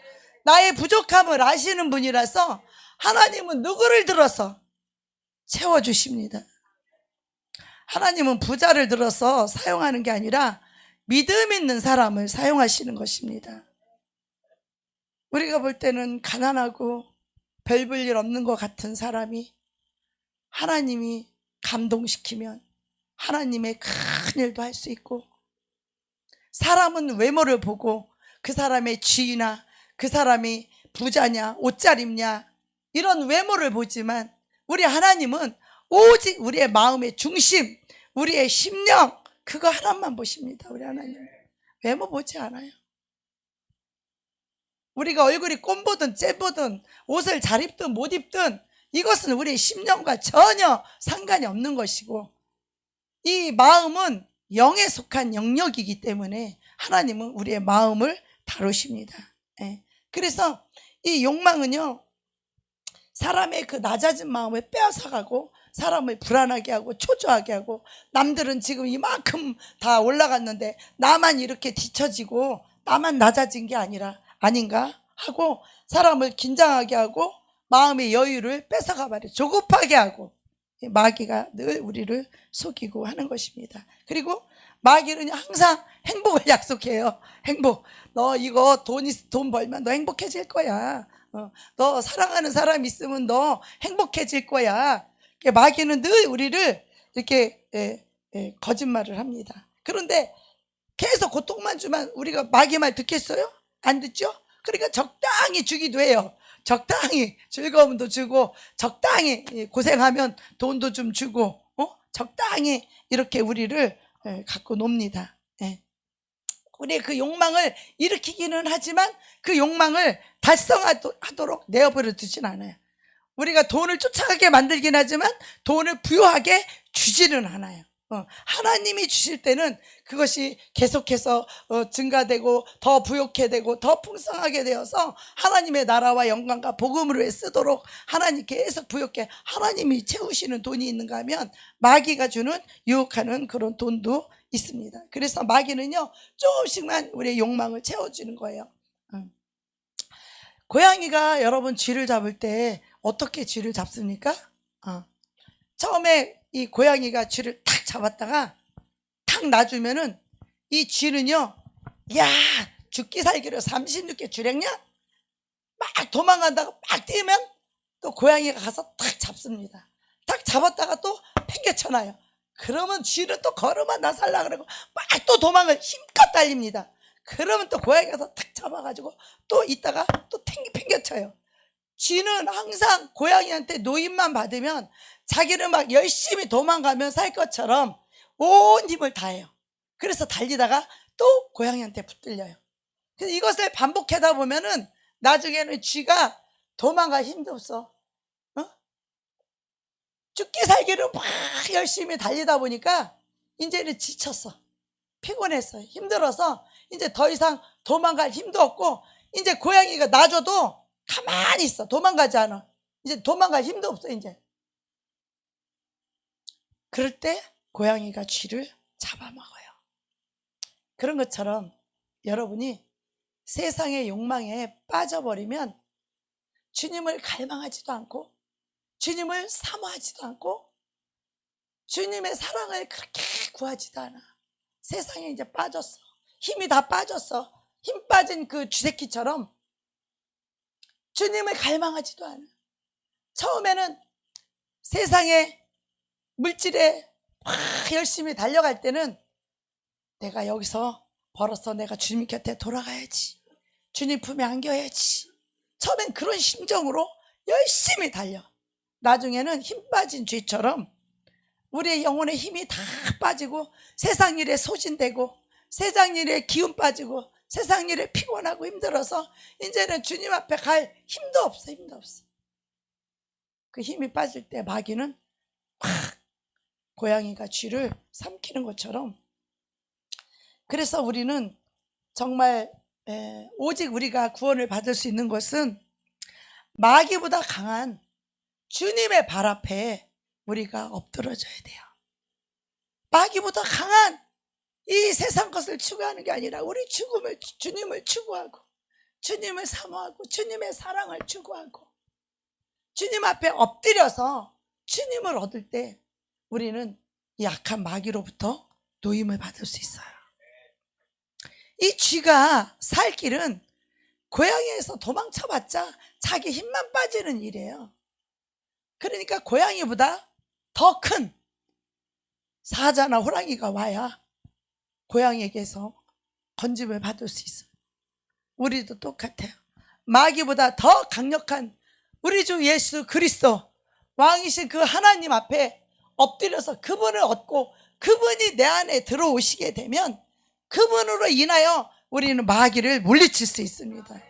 나의 부족함을 아시는 분이라서 하나님은 누구를 들어서 채워주십니다. 하나님은 부자를 들어서 사용하는 게 아니라 믿음 있는 사람을 사용하시는 것입니다. 우리가 볼 때는 가난하고 별 볼 일 없는 것 같은 사람이 하나님이 감동시키면 하나님의 큰 일도 할 수 있고, 사람은 외모를 보고 그 사람의 지위나 그 사람이 부자냐 옷 잘 입냐 이런 외모를 보지만 우리 하나님은 오직 우리의 마음의 중심, 우리의 심령, 그거 하나만 보십니다. 우리 하나님 외모 보지 않아요. 우리가 얼굴이 꼰보든 째보든 옷을 잘 입든 못 입든 이것은 우리의 심령과 전혀 상관이 없는 것이고, 이 마음은 영에 속한 영역이기 때문에 하나님은 우리의 마음을 다루십니다. 그래서 이 욕망은요, 사람의 그 낮아진 마음을 빼앗아가고 사람을 불안하게 하고 초조하게 하고, 남들은 지금 이만큼 다 올라갔는데 나만 이렇게 뒤처지고 나만 낮아진 게 아닌가 하고 사람을 긴장하게 하고 마음의 여유를 뺏어가 버려 조급하게 하고, 마귀가 늘 우리를 속이고 하는 것입니다. 그리고 마귀는 항상 행복을 약속해요. 행복. 너 이거 돈 벌면 너 행복해질 거야. 너 사랑하는 사람 있으면 너 행복해질 거야. 마귀는 늘 우리를 이렇게 거짓말을 합니다. 그런데 계속 고통만 주면 우리가 마귀 말 듣겠어요? 안 듣죠? 그러니까 적당히 주기도 해요. 적당히 즐거움도 주고 적당히 고생하면 돈도 좀 주고 적당히 이렇게 우리를 갖고 놉니다. 우리의 그 욕망을 일으키기는 하지만 그 욕망을 달성하도록 내어버려 두진 않아요. 우리가 돈을 쫓아가게 만들긴 하지만 돈을 부유하게 주지는 않아요. 하나님이 주실 때는 그것이 계속해서 증가되고 더 부욕해 되고 더 풍성하게 되어서 하나님의 나라와 영광과 복음으로 쓰도록 하나님 계속 부욕해 하나님이 채우시는 돈이 있는가 하면 마귀가 주는 유혹하는 그런 돈도 있습니다. 그래서 마귀는요, 조금씩만 우리의 욕망을 채워주는 거예요. 고양이가 여러분 쥐를 잡을 때 어떻게 쥐를 잡습니까? 처음에 이 고양이가 쥐를 탁 잡았다가 탁 놔주면은 이 쥐는요, 야, 죽기 살기로 36개 주랭냐? 막 도망간다가 막 뛰면 또 고양이가 가서 탁 잡습니다. 탁 잡았다가 또 팽개쳐놔요. 그러면 쥐는 또 걸음만 나살라 그러고 막 또 도망을 힘껏 달립니다. 그러면 또 고양이가 가서 탁 잡아가지고 또 있다가 또 팽개쳐요. 쥐는 항상 고양이한테 노임만 받으면 자기는 막 열심히 도망가면 살 것처럼 온 힘을 다해요. 그래서 달리다가 또 고양이한테 붙들려요. 그래서 이것을 반복하다 보면은 나중에는 쥐가 도망갈 힘도 없어. 죽기 살기를 막 열심히 달리다 보니까 이제는 지쳤어. 피곤했어. 힘들어서 이제 더 이상 도망갈 힘도 없고, 이제 고양이가 놔줘도 가만히 있어. 도망가지 않아. 이제 도망갈 힘도 없어. 이제 그럴 때 고양이가 쥐를 잡아먹어요. 그런 것처럼 여러분이 세상의 욕망에 빠져버리면 주님을 갈망하지도 않고 주님을 사모하지도 않고 주님의 사랑을 그렇게 구하지도 않아. 세상에 이제 빠졌어. 힘이 다 빠졌어. 힘 빠진 그 쥐새끼처럼 주님을 갈망하지도 않아. 처음에는 세상의 물질에 막 열심히 달려갈 때는 내가 여기서 벌어서 내가 주님 곁에 돌아가야지, 주님 품에 안겨야지, 처음엔 그런 심정으로 열심히 달려. 나중에는 힘 빠진 쥐처럼 우리의 영혼의 힘이 다 빠지고 세상 일에 소진되고 세상 일에 기운 빠지고 세상 일에 피곤하고 힘들어서 이제는 주님 앞에 갈 힘도 없어. 그 힘이 빠질 때 마귀는 막 고양이가 쥐를 삼키는 것처럼, 그래서 우리는 정말 오직 우리가 구원을 받을 수 있는 것은 마귀보다 강한 주님의 발 앞에 우리가 엎드러져야 돼요. 마귀보다 강한 이 세상 것을 추구하는 게 아니라 우리 주님을 추구하고 주님을 사모하고 주님의 사랑을 추구하고 주님 앞에 엎드려서 주님을 얻을 때 우리는 이 악한 마귀로부터 노임을 받을 수 있어요. 이 쥐가 살 길은 고양이에서 도망쳐봤자 자기 힘만 빠지는 일이에요. 그러니까 고양이보다 더 큰 사자나 호랑이가 와야 고양이에게서 건짐을 받을 수 있어요. 우리도 똑같아요. 마귀보다 더 강력한 우리 주 예수 그리스도 왕이신 그 하나님 앞에 엎드려서 그분을 얻고 그분이 내 안에 들어오시게 되면 그분으로 인하여 우리는 마귀를 물리칠 수 있습니다.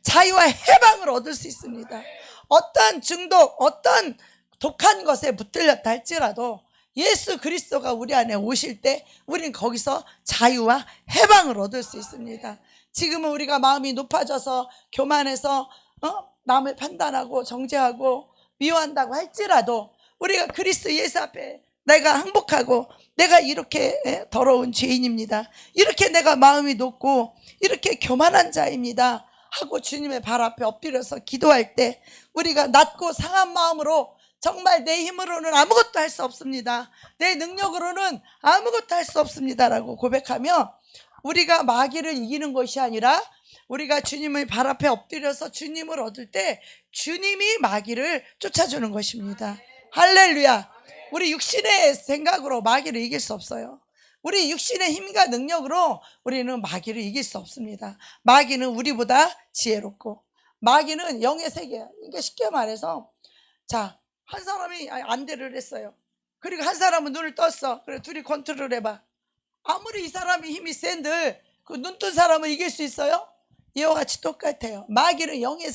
자유와 해방을 얻을 수 있습니다. 어떤 중독, 어떤 독한 것에 붙들렸다 할지라도 예수 그리스도가 우리 안에 오실 때 우리는 거기서 자유와 해방을 얻을 수 있습니다. 지금은 우리가 마음이 높아져서 교만해서 남을 판단하고 정죄하고 미워한다고 할지라도 우리가 그리스도 예수 앞에 내가 항복하고 내가 이렇게 더러운 죄인입니다, 이렇게 내가 마음이 높고 이렇게 교만한 자입니다 하고 주님의 발 앞에 엎드려서 기도할 때 우리가 낮고 상한 마음으로 정말 내 힘으로는 아무것도 할 수 없습니다, 내 능력으로는 아무것도 할 수 없습니다라고 고백하며 우리가 마귀를 이기는 것이 아니라 우리가 주님의 발 앞에 엎드려서 주님을 얻을 때 주님이 마귀를 쫓아주는 것입니다. 할렐루야. 우리 육신의 생각으로 마귀를 이길 수 없어요. 우리 육신의 힘과 능력으로 우리는 마귀를 이길 수 없습니다. 마귀는 우리보다 지혜롭고 마귀는 영의 세계야. 그러니까 쉽게 말해서 자, 한 사람이 안대를 했어요. 그리고 한 사람은 눈을 떴어. 그래 둘이 컨트롤 해봐. 아무리 이 사람이 힘이 센들 그 눈 뜬 사람을 이길 수 있어요? 이와 같이 똑같아요. 마귀는 영의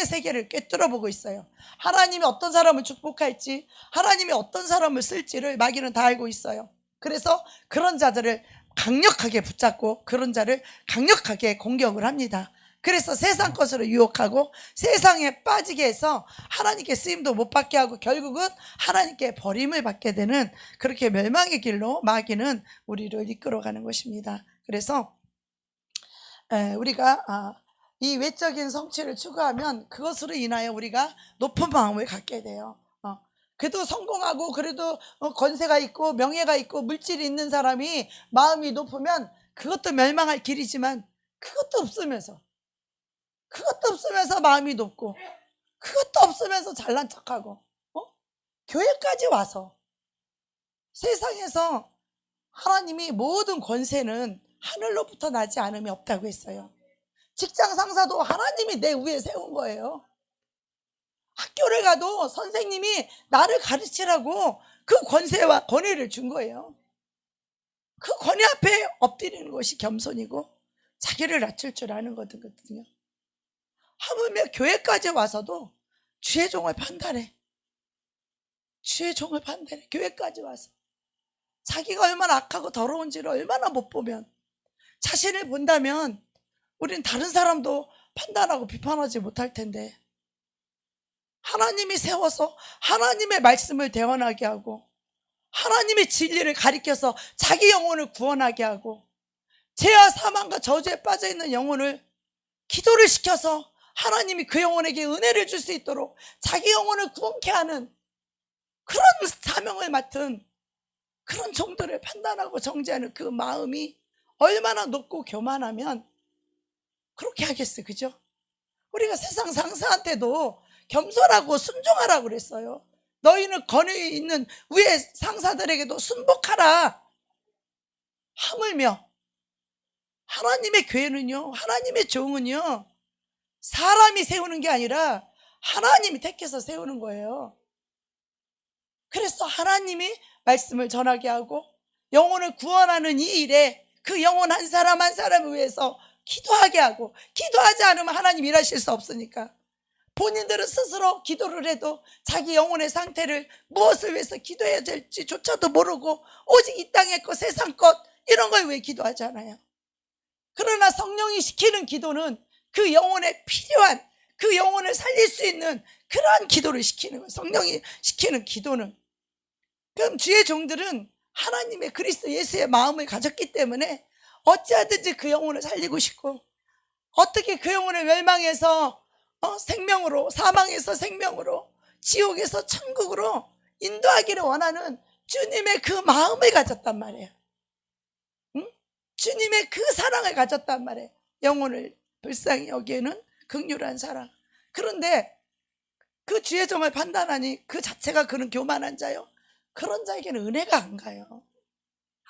세계를 꿰뚫어 보고 있어요. 하나님이 어떤 사람을 축복할지, 하나님이 어떤 사람을 쓸지를 마귀는 다 알고 있어요. 그래서 그런 자들을 강력하게 붙잡고 그런 자를 강력하게 공격을 합니다. 그래서 세상 것으로 유혹하고 세상에 빠지게 해서 하나님께 쓰임도 못 받게 하고 결국은 하나님께 버림을 받게 되는, 그렇게 멸망의 길로 마귀는 우리를 이끌어가는 것입니다. 그래서 우리가 이 외적인 성취를 추구하면 그것으로 인하여 우리가 높은 마음을 갖게 돼요. 그래도 성공하고 그래도 권세가 있고 명예가 있고 물질이 있는 사람이 마음이 높으면 그것도 멸망할 길이지만 그것도 없으면서 마음이 높고 그것도 없으면서 잘난 척하고 교회까지 와서 세상에서 하나님이 모든 권세는 하늘로부터 나지 않음이 없다고 했어요. 직장 상사도 하나님이 내 위에 세운 거예요. 학교를 가도 선생님이 나를 가르치라고 그 권세와 권위를 준 거예요. 그 권위 앞에 엎드리는 것이 겸손이고 자기를 낮출 줄 아는 거거든요. 하물며 교회까지 와서도 주의 종을 판단해. 교회까지 와서 자기가 얼마나 악하고 더러운지를 얼마나 못 보면, 자신을 본다면 우린 다른 사람도 판단하고 비판하지 못할 텐데 하나님이 세워서 하나님의 말씀을 대언하게 하고 하나님의 진리를 가리켜서 자기 영혼을 구원하게 하고 죄와 사망과 저주에 빠져있는 영혼을 기도를 시켜서 하나님이 그 영혼에게 은혜를 줄 수 있도록 자기 영혼을 구원케 하는 그런 사명을 맡은 그런 종들을 판단하고 정죄하는 그 마음이 얼마나 높고 교만하면 그렇게 하겠어요. 그죠? 우리가 세상 상사한테도 겸손하고 순종하라고 그랬어요. 너희는 권위 있는 위에 상사들에게도 순복하라. 하물며 하나님의 교회는요, 하나님의 종은요, 사람이 세우는 게 아니라 하나님이 택해서 세우는 거예요. 그래서 하나님이 말씀을 전하게 하고 영혼을 구원하는 이 일에 그 영혼 한 사람 한 사람을 위해서 기도하게 하고, 기도하지 않으면 하나님 일하실 수 없으니까 본인들은 스스로 기도를 해도 자기 영혼의 상태를 무엇을 위해서 기도해야 될지조차도 모르고 오직 이 땅의 것, 세상 것 이런 걸 왜 기도하잖아요. 그러나 성령이 시키는 기도는 그 영혼에 필요한, 그 영혼을 살릴 수 있는 그러한 기도를 시키는 거예요. 성령이 시키는 기도는. 그럼 주의 종들은 하나님의 그리스도 예수의 마음을 가졌기 때문에 어찌하든지 그 영혼을 살리고 싶고, 어떻게 그 영혼을 멸망해서 생명으로, 사망에서 생명으로, 지옥에서 천국으로 인도하기를 원하는 주님의 그 마음을 가졌단 말이에요. 응? 주님의 그 사랑을 가졌단 말이에요. 영혼을 불쌍히 여기에는 긍휼한 사랑. 그런데 그 주의 종을 판단하니 그 자체가 그런 교만한 자요, 그런 자에게는 은혜가 안 가요.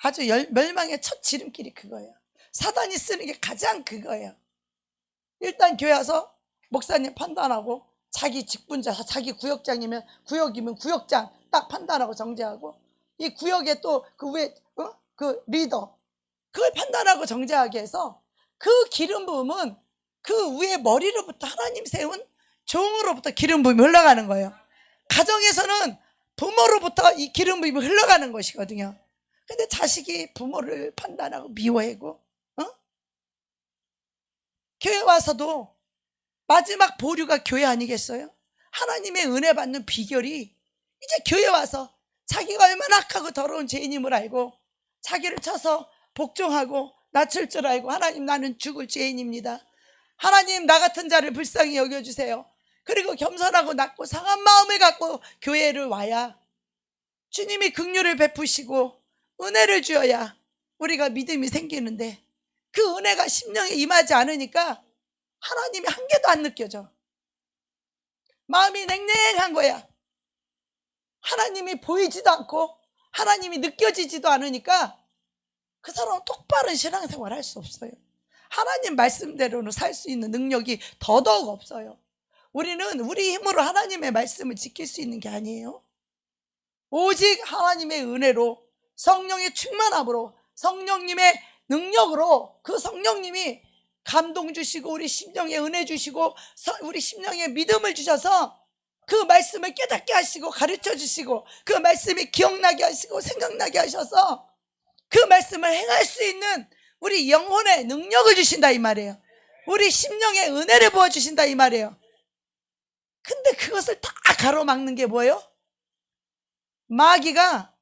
아주 멸망의 첫 지름길이 그거예요. 사단이 쓰는 게 가장 그거예요. 일단 교회 와서 목사님 판단하고, 자기 직분자, 자기 구역장이면 구역장 딱 판단하고 정죄하고, 이 구역에 또 그 위에 그 리더, 그걸 판단하고 정죄하게 해서 그 기름 부음은 그 위에 머리로부터 하나님 세운 종으로부터 기름 부음이 흘러가는 거예요. 가정에서는 부모로부터 이 기름 부음이 흘러가는 것이거든요. 근데 자식이 부모를 판단하고 미워하고, 교회 와서도 마지막 보류가 교회 아니겠어요? 하나님의 은혜 받는 비결이 이제 교회 와서 자기가 얼마나 악하고 더러운 죄인임을 알고 자기를 쳐서 복종하고 낮출 줄 알고, 하나님 나는 죽을 죄인입니다, 하나님 나 같은 자를 불쌍히 여겨주세요, 그리고 겸손하고 낮고 상한 마음을 갖고 교회를 와야 주님이 긍휼을 베푸시고 은혜를 주어야 우리가 믿음이 생기는데, 그 은혜가 심령에 임하지 않으니까 하나님이 한 개도 안 느껴져. 마음이 냉랭한 거야. 하나님이 보이지도 않고 하나님이 느껴지지도 않으니까 그 사람은 똑바른 신앙생활을 할 수 없어요. 하나님 말씀대로는 살 수 있는 능력이 더더욱 없어요. 우리는 우리 힘으로 하나님의 말씀을 지킬 수 있는 게 아니에요. 오직 하나님의 은혜로, 성령의 충만함으로, 성령님의 능력으로, 그 성령님이 감동 주시고 우리 심령에 은혜 주시고 우리 심령에 믿음을 주셔서 그 말씀을 깨닫게 하시고 가르쳐 주시고 그 말씀이 기억나게 하시고 생각나게 하셔서 그 말씀을 행할 수 있는 우리 영혼의 능력을 주신다 이 말이에요. 우리 심령에 은혜를 부어주신다 이 말이에요. 근데 그것을 다 가로막는 게 뭐예요? 마귀가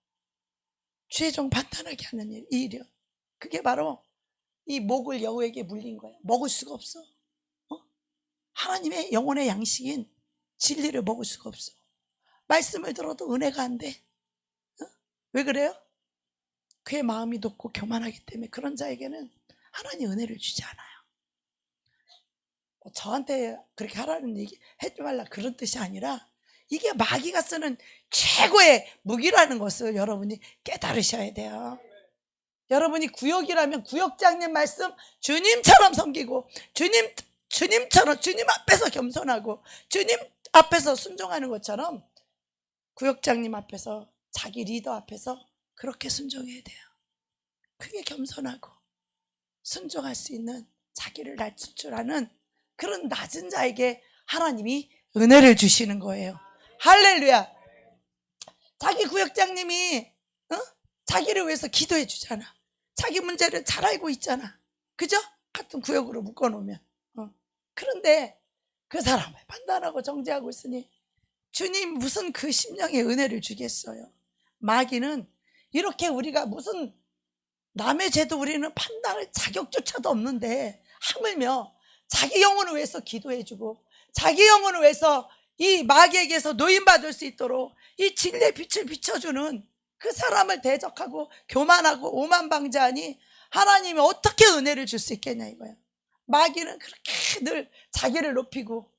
죄종 판단하게 하는 일이요. 그게 바로 이 목을 여우에게 물린 거예요. 먹을 수가 없어. 하나님의 영혼의 양식인 진리를 먹을 수가 없어. 말씀을 들어도 은혜가 안 돼. 왜 그래요? 그의 마음이 높고 교만하기 때문에 그런 자에게는 하나님 은혜를 주지 않아요. 저한테 그렇게 하라는 얘기 하지 말라 그런 뜻이 아니라, 이게 마귀가 쓰는 최고의 무기라는 것을 여러분이 깨달으셔야 돼요. 여러분이 구역이라면 구역장님 말씀 주님처럼 섬기고, 주님처럼 주님 앞에서 겸손하고 주님 앞에서 순종하는 것처럼 구역장님 앞에서, 자기 리더 앞에서 그렇게 순종해야 돼요. 그게 겸손하고 순종할 수 있는, 자기를 낮출 줄 아는 그런 낮은 자에게 하나님이 은혜를 주시는 거예요. 할렐루야. 자기 구역장님이 자기를 위해서 기도해 주잖아. 자기 문제를 잘 알고 있잖아. 그죠? 같은 구역으로 묶어놓으면. 그런데 그 사람을 판단하고 정죄하고 있으니 주님 무슨 그 심령의 은혜를 주겠어요. 마귀는 이렇게 우리가 무슨 남의 죄도 우리는 판단할 자격조차도 없는데 하물며 자기 영혼을 위해서 기도해주고 자기 영혼을 위해서 이 마귀에게서 노인받을 수 있도록 이 진리의 빛을 비춰주는 그 사람을 대적하고 교만하고 오만방자하니 하나님이 어떻게 은혜를 줄 수 있겠냐 이거야. 마귀는 그렇게 늘 자기를 높이고,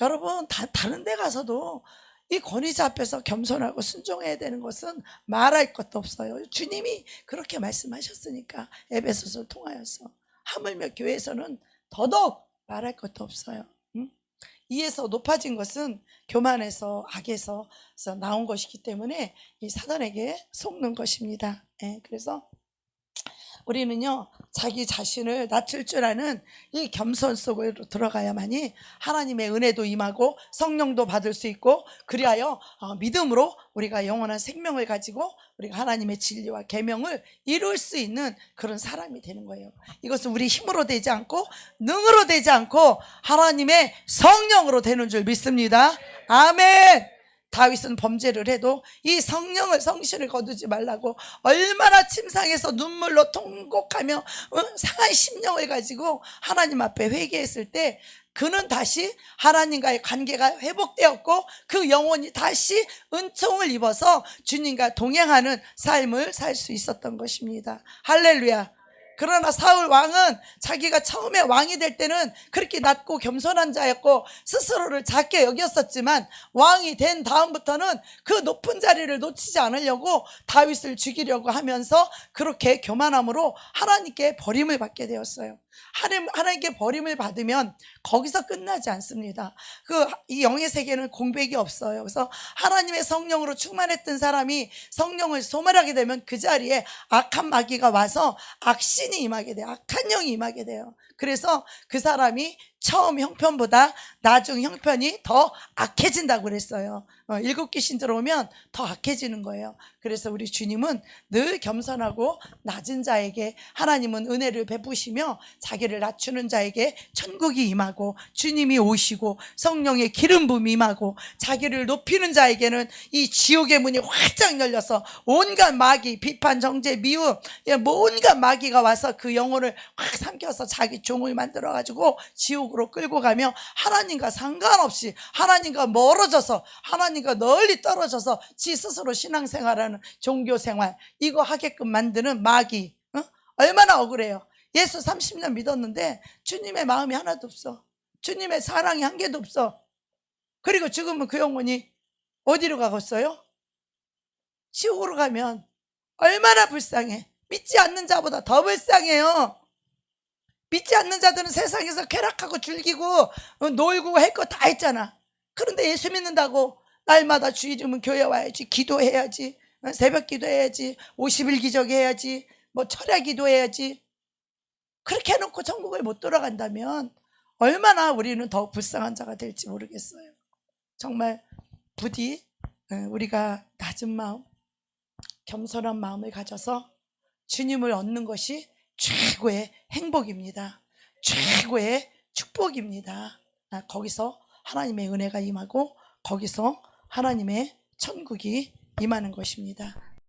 여러분 다른 데 가서도 이 권위자 앞에서 겸손하고 순종해야 되는 것은 말할 것도 없어요. 주님이 그렇게 말씀하셨으니까, 에베소서를 통하여서. 하물며 교회에서는 더더욱 말할 것도 없어요. 이에서 높아진 것은 교만에서, 악에서 나온 것이기 때문에 이 사단에게 속는 것입니다. 그래서 우리는요, 자기 자신을 낮출 줄 아는 이 겸손 속으로 들어가야만이 하나님의 은혜도 임하고 성령도 받을 수 있고, 그리하여 믿음으로 우리가 영원한 생명을 가지고 우리가 하나님의 진리와 계명을 이룰 수 있는 그런 사람이 되는 거예요. 이것은 우리 힘으로 되지 않고 능으로 되지 않고 하나님의 성령으로 되는 줄 믿습니다. 아멘. 다윗은 범죄를 해도 이 성신을 거두지 말라고 얼마나 침상에서 눈물로 통곡하며 상한 심령을 가지고 하나님 앞에 회개했을 때, 그는 다시 하나님과의 관계가 회복되었고 그 영혼이 다시 은총을 입어서 주님과 동행하는 삶을 살 수 있었던 것입니다. 할렐루야. 그러나 사울 왕은 자기가 처음에 왕이 될 때는 그렇게 낮고 겸손한 자였고 스스로를 작게 여겼었지만, 왕이 된 다음부터는 그 높은 자리를 놓치지 않으려고 다윗을 죽이려고 하면서 그렇게 교만함으로 하나님께 버림을 받게 되었어요. 하나님께 버림을 받으면 거기서 끝나지 않습니다. 이 영의 세계는 공백이 없어요. 그래서 하나님의 성령으로 충만했던 사람이 성령을 소멸하게 되면 그 자리에 악한 마귀가 와서 악신이 임하게 돼요. 악한 영이 임하게 돼요. 그래서 그 사람이 처음 형편보다 나중 형편이 더 악해진다고 그랬어요. 일곱 귀신 들어오면 더 악해지는 거예요. 그래서 우리 주님은 늘 겸손하고 낮은 자에게 하나님은 은혜를 베푸시며 자기를 낮추는 자에게 천국이 임하고 주님이 오시고 성령의 기름 부음이 임하고, 자기를 높이는 자에게는 이 지옥의 문이 활짝 열려서 온갖 마귀, 비판, 정죄, 미움, 온갖 마귀가 와서 그 영혼을 확 삼켜서 자기 종을 만들어가지고 지옥으로 끌고 가며 하나님과 상관없이, 하나님과 멀어져서, 하나님과 널리 떨어져서 지 스스로 신앙생활하는 종교생활, 이거 하게끔 만드는 마귀, 얼마나 억울해요. 예수 30년 믿었는데 주님의 마음이 하나도 없어. 주님의 사랑이 한 개도 없어. 그리고 죽으면 그 영혼이 어디로 가겠어요? 지옥으로 가면 얼마나 불쌍해. 믿지 않는 자보다 더 불쌍해요. 믿지 않는 자들은 세상에서 쾌락하고 즐기고 놀고 할 거 다 했잖아. 그런데 예수 믿는다고 날마다 주 이름은 교회 와야지, 기도해야지, 새벽 기도해야지, 50일 기적해야지, 철야 기도해야지, 그렇게 해놓고 천국을 못 돌아간다면 얼마나 우리는 더 불쌍한 자가 될지 모르겠어요. 정말 부디 우리가 낮은 마음, 겸손한 마음을 가져서 주님을 얻는 것이 최고의 행복입니다. 최고의 축복입니다. 거기서 하나님의 은혜가 임하고 거기서 하나님의 천국이 임하는 것입니다.